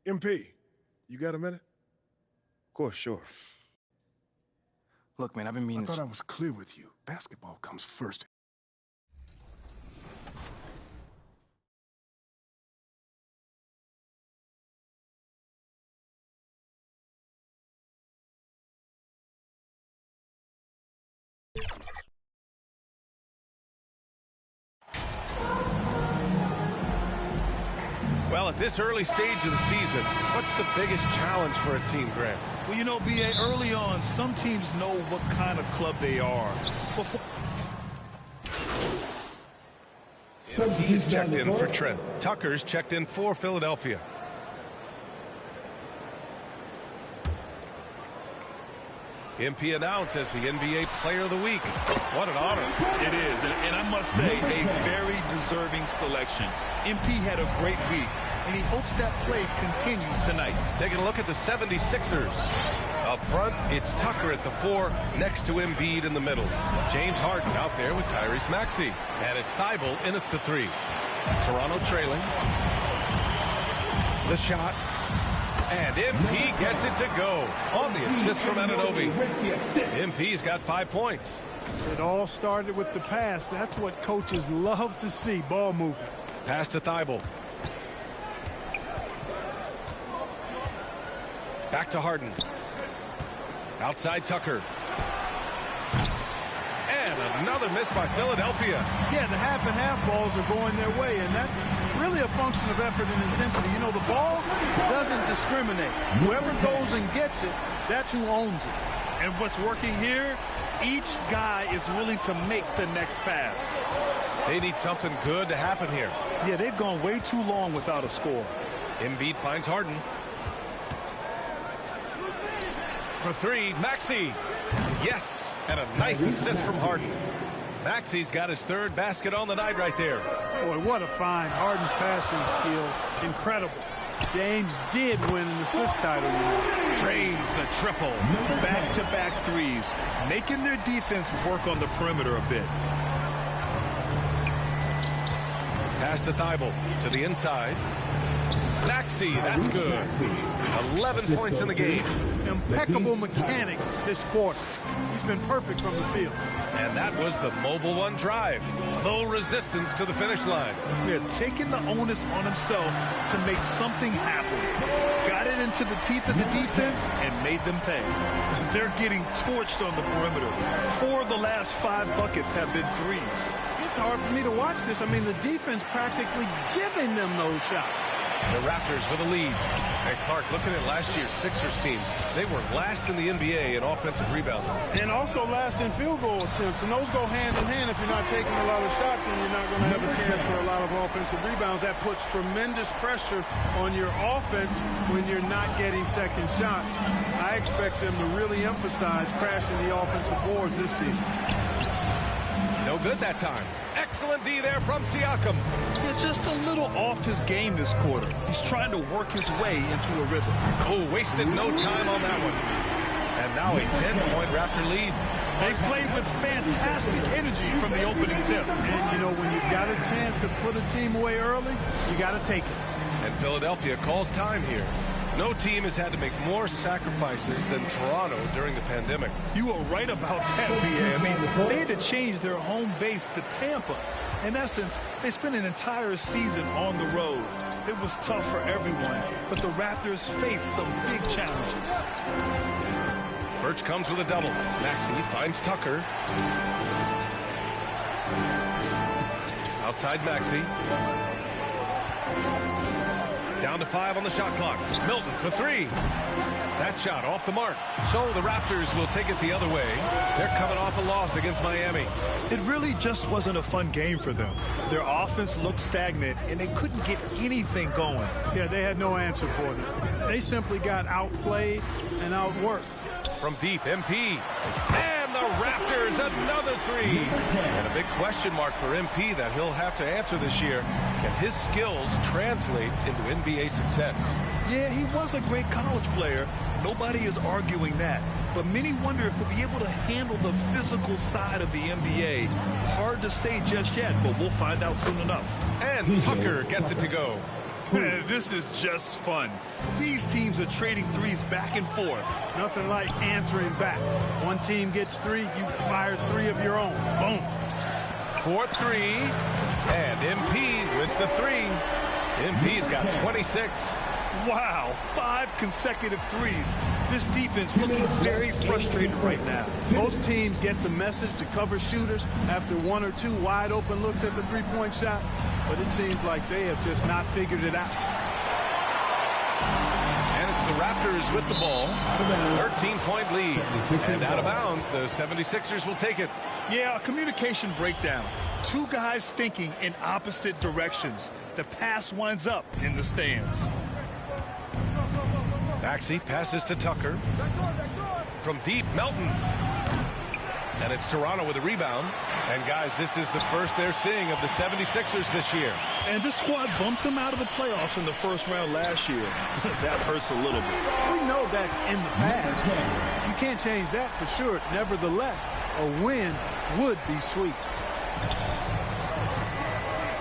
MP, you got a minute? of course, sure. Look, man, I've been meaning I thought I was clear with you. Basketball comes first. Well, at this early stage of the season, what's the biggest challenge for a team, Grant? Well, you know, B.A., early on, some teams know what kind of club they are. He's checked in for Trent. Tucker's checked in for Philadelphia. MP announced as the NBA Player of the Week. What an honor. It is, and I must say, a very deserving selection. MP had a great week, and he hopes that play continues tonight. Taking a look at the 76ers. Up front, it's Tucker at the 4, next to Embiid in the middle. James Harden out there with Tyrese Maxey. And it's Thibault in at the 3. Toronto trailing. The shot. And MP gets it to go on the assist from Anunoby. MP's got 5 points. It all started with the pass. That's what coaches love to see, ball movement. Pass to Thibault. Back to Harden. Outside Tucker. And another miss by Philadelphia. Yeah, the half and half balls are going their way, and that's really a function of effort and intensity. You know, the ball doesn't discriminate. Whoever goes and gets it, that's who owns it. And what's working here, each guy is willing to make the next pass. They need something good to happen here. Yeah, they've gone way too long without a score. Embiid finds Harden. For 3, Maxey. Yes, and a nice assist from Harden. Maxey's got his 3rd basket on the night right there. Boy, what a find. Harden's passing skill, incredible. James did win an assist title. Drains the triple. Back-to-back threes, making their defense work on the perimeter a bit. Pass to Thibault to the inside. Maxey, that's good. 11 points in the game. Impeccable mechanics this quarter. He's been perfect from the field. And that was the Mobile One drive. Low resistance to the finish line. Yeah, taking the onus on himself to make something happen. Got it into the teeth of the defense and made them pay. They're getting torched on the perimeter. 4 of the last 5 buckets have been threes. It's hard for me to watch this. I mean, the defense practically giving them those shots. The Raptors with a lead. And Clark, looking at last year's Sixers team, they were last in the NBA in offensive rebounding. And also last in field goal attempts. And those go hand in hand. If you're not taking a lot of shots, and you're not going to have a chance for a lot of offensive rebounds. That puts tremendous pressure on your offense when you're not getting second shots. I expect them to really emphasize crashing the offensive boards this season. No good that time. Excellent D there from Siakam. Yeah, just a little off his game this quarter. He's trying to work his way into a rhythm. Oh, wasted no time on that one. And now a 10-point Raptor lead. They played with fantastic energy from the opening tip. And, you know, when you've got a chance to put a team away early, you got to take it. And Philadelphia calls time here. No team has had to make more sacrifices than Toronto during the pandemic. You are right about that, B.A. I mean, they had to change their home base to Tampa. In essence, they spent an entire season on the road. It was tough for everyone, but the Raptors faced some big challenges. Birch comes with a double. Maxey finds Tucker. Outside Maxey. Down to 5 on the shot clock. Milton for 3. That shot off the mark. So the Raptors will take it the other way. They're coming off a loss against Miami. It really just wasn't a fun game for them. Their offense looked stagnant, and they couldn't get anything going. Yeah, they had no answer for them. They simply got outplayed and outworked. From deep, MP. And the Raptors, another 3. And a big question mark for MP that he'll have to answer this year. Can his skills translate into NBA success? Yeah, he was a great college player. Nobody is arguing that. But many wonder if he'll be able to handle the physical side of the NBA. Hard to say just yet, but we'll find out soon enough. And Tucker gets it to go. This is just fun. These teams are trading threes back and forth. Nothing like answering back. One team gets 3, you fire 3 of your own. Boom. 4-3. And MP with the 3. MP's got 26. Wow, 5 consecutive threes. This defense looking very frustrated right now. Most teams get the message to cover shooters after 1 or 2 wide open looks at the three-point shot, but it seems like they have just not figured it out. And it's the Raptors with the ball. 13-point lead. And out of bounds, the 76ers will take it. Yeah, a communication breakdown. Two guys thinking in opposite directions. The pass winds up in the stands. Maxey passes to Tucker. From deep, Melton. And it's Toronto with a rebound. And, guys, this is the first they're seeing of the 76ers this year. And this squad bumped them out of the playoffs in the first round last year. That hurts a little bit. We know that's in the past. You can't change that for sure. Nevertheless, a win would be sweet.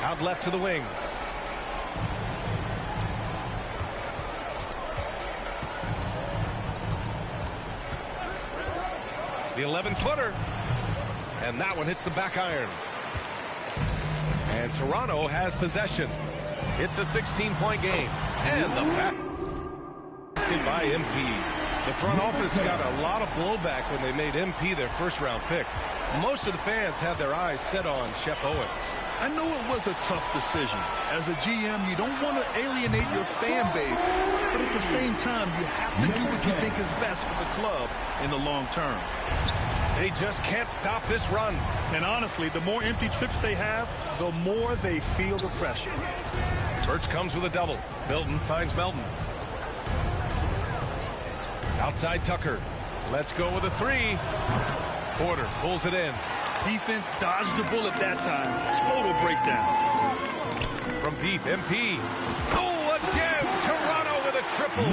Out left to the wing. The 11-footer. And that one hits the back iron. And Toronto has possession. It's a 16-point game. And the basket by MP. The front office got a lot of blowback when they made MP their first-round pick. Most of the fans had their eyes set on Shep Owens. I know it was a tough decision. As a GM, you don't want to alienate your fan base, but at the same time, you have to do what you think is best for the club in the long term. They just can't stop this run. And honestly, the more empty trips they have, the more they feel the pressure. Birch comes with a double. Milton finds Melton. Outside Tucker. Let's go with a three. Porter pulls it in. Defense dodged the bullet that time. Total breakdown. From deep, MP. Oh, again! Toronto with a triple.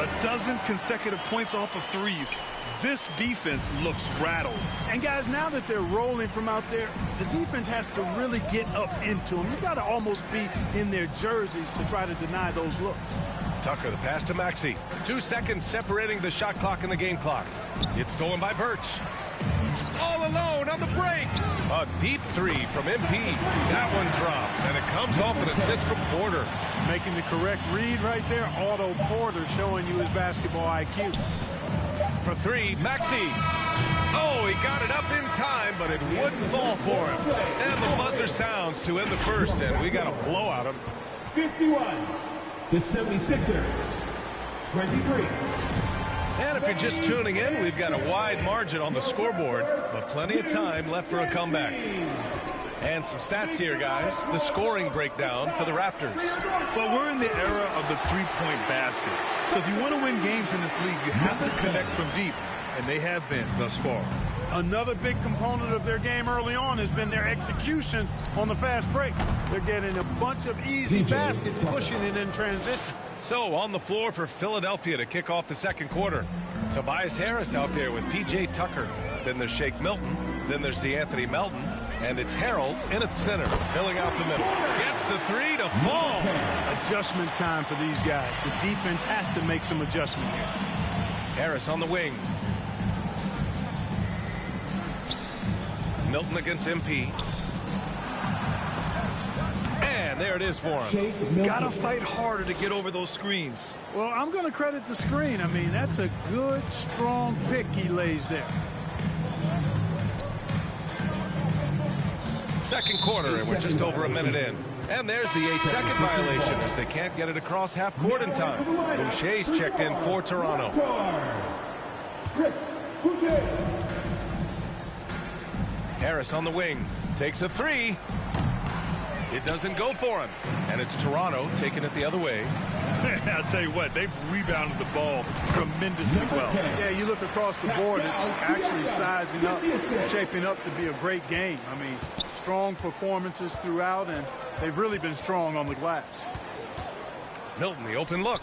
A dozen consecutive points off of threes. This defense looks rattled. And, guys, now that they're rolling from out there, the defense has to really get up into them. You got to almost be in their jerseys to try to deny those looks. Tucker, the pass to Maxey. 2 seconds separating the shot clock and the game clock. It's stolen by Birch. All alone on the break. A deep three from MP. That one drops, and it comes off an assist from Porter. Making the correct read right there. Otto Porter showing you his basketball IQ. For three, Maxey. Oh, he got it up in time, but it wouldn't fall for him. And the buzzer sounds to end the first, and we got a blowout him. 51. The 76ers. 23. And if you're just tuning in, we've got a wide margin on the scoreboard, but plenty of time left for a comeback. And some stats here, guys. The scoring breakdown for the Raptors. Well, we're in the era of the three-point basket. So if you want to win games in this league, you have to connect from deep, and they have been thus far. Another big component of their game early on has been their execution on the fast break. They're getting a bunch of easy baskets, pushing it in transition. So on the floor for Philadelphia to kick off the second quarter. Tobias Harris out there with P.J. Tucker. Then there's Shake Milton. Then there's DeAnthony Melton. And it's Harold in at center, filling out the middle. Gets the three to fall. Adjustment time for these guys. The defense has to make some adjustment here. Harris on the wing. Milton against MP. And there it is for him. Gotta fight harder to get over those screens. Well, I'm going to credit the screen. I mean, that's a good, strong pick he lays there. Second quarter, and we're just over a minute in. And there's the 8-second violation as they can't get it across half court in time. Boucher's checked in for Toronto. Harris on the wing. Takes a three. It doesn't go for him. And it's Toronto taking it the other way. I'll tell you what, they've rebounded the ball tremendously well. Yeah, you look across the board, it's actually sizing up, shaping up to be a great game. I mean, strong performances throughout, and they've really been strong on the glass. Milton, the open look.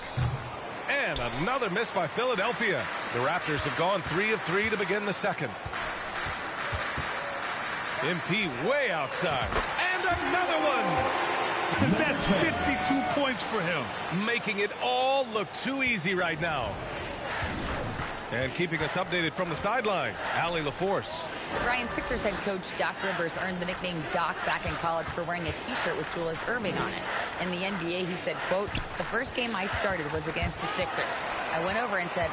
And another miss by Philadelphia. The Raptors have gone 3 of 3 to begin the second. MP way outside. And another one. That's 52 points for him. Making it all look too easy right now. And keeping us updated from the sideline, Allie LaForce. Ryan, Sixers head coach Doc Rivers earned the nickname Doc back in college for wearing a T-shirt with Julius Erving on it. In the NBA, he said, quote, "The first game I started was against the Sixers. I went over and said,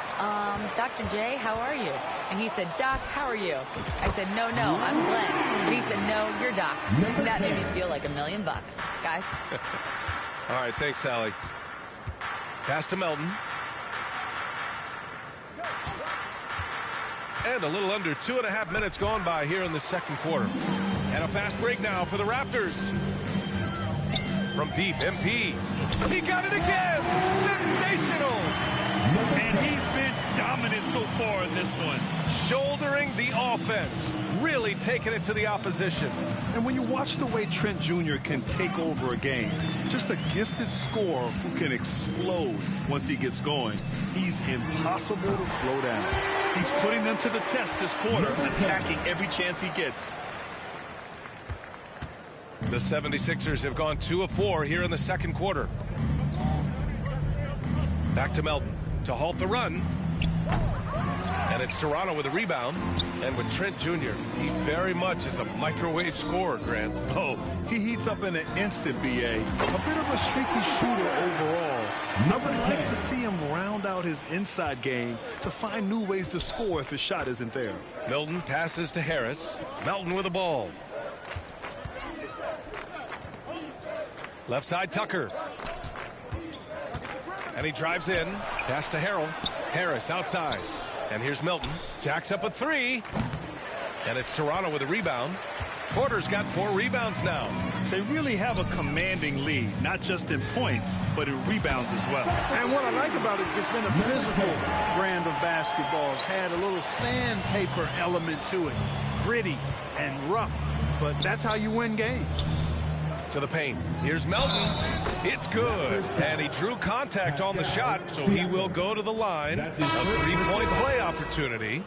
Dr. J, how are you?" And he said, "Doc, how are you?" I said, No, I'm Glenn." But he said, "No, you're Doc." And that made me feel like $1 million, guys. All right, thanks, Allie. Pass to Melton. And a little under 2.5 minutes gone by here in the second quarter. And a fast break now for the Raptors. From deep, MP. He got it again. Sensational. And he's been dominant so far in this one. Shouldering the offense. Really taking it to the opposition. And when you watch the way Trent Jr. can take over a game, just a gifted scorer who can explode once he gets going, he's impossible to slow down. He's putting them to the test this quarter, attacking every chance he gets. The 76ers have gone 2 of 4 here in the second quarter. Back to Melton to halt the run. And it's Toronto with a rebound. And with Trent Jr., he very much is a microwave scorer, Grant. Oh, he heats up in an instant, B.A. A bit of a streaky shooter overall. I would like to see him round out his inside game to find new ways to score if his shot isn't there. Milton passes to Harris. Melton with the ball. Left side, Tucker. And he drives in. Pass to Harrell. Harris outside. And here's Melton. Jacks up a 3. And it's Toronto with a rebound. Porter's got 4 rebounds now. They really have a commanding lead, not just in points, but in rebounds as well. And what I like about it, it's been a physical brand of basketball. It's had a little sandpaper element to it. Gritty and rough, but that's how you win games. To the paint. Here's Melton. It's good. And he drew contact on the shot, so he will go to the line. A 3-point play opportunity.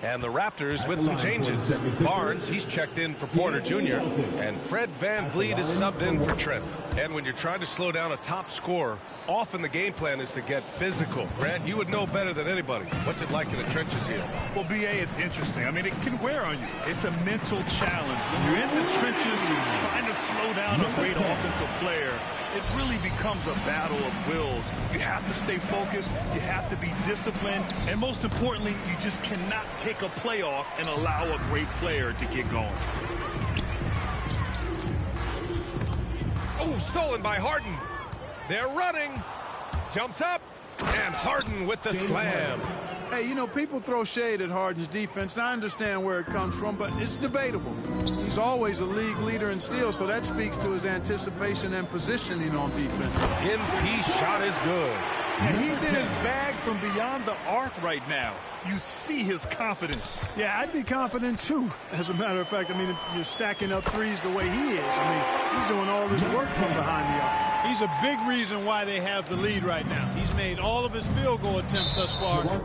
And the Raptors with some changes. Barnes, he's checked in for Porter Jr. And Fred VanVleet is subbed in for Trent. And when you're trying to slow down a top scorer, often the game plan is to get physical. Grant, you would know better than anybody. What's it like in the trenches here? Well, B.A., it's interesting. I mean, it can wear on you. It's a mental challenge. When you're in the trenches trying to slow down a great offensive player, it really becomes a battle of wills. You have to stay focused. You have to be disciplined. And most importantly, you just cannot take a play off and allow a great player to get going. Oh, stolen by Harden. They're running. Jumps up. And Harden with the slam. Hey, you know, people throw shade at Harden's defense, and I understand where it comes from, but it's debatable. He's always a league leader in steals, so that speaks to his anticipation and positioning on defense. MP shot is good. And he's in his bag from beyond the arc right now. You see his confidence. Yeah, I'd be confident, too. As a matter of fact, I mean, if you're stacking up threes the way he is, I mean, he's doing all this work from behind the arc. He's a big reason why they have the lead right now. He's made all of his field goal attempts thus far.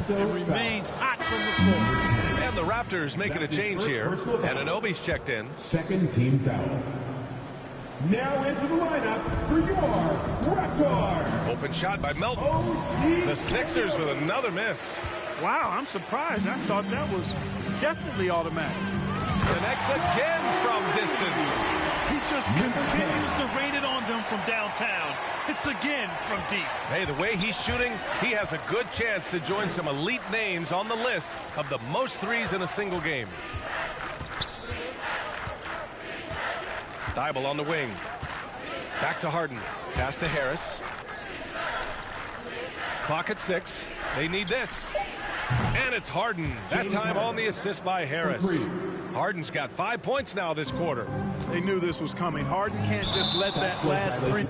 And remains hot from the floor. And the Raptors making a change here. And Anunoby's checked in. Second team foul. Now into the lineup for your Raptor. Open shot by Melton. The Sixers with another miss. Wow, I'm surprised. I thought that was definitely automatic. Connects again from distance. He just continues to rain it on them from downtown. It's again from deep. Hey, the way he's shooting, he has a good chance to join some elite names on the list of the most threes in a single game. Thybulle on the wing. Back to Harden. Pass to Harris. Clock at 6. They need this. And it's Harden. That time on the assist by Harris. Harden's got 5 points now this quarter. They knew this was coming. Harden can't just let that last 3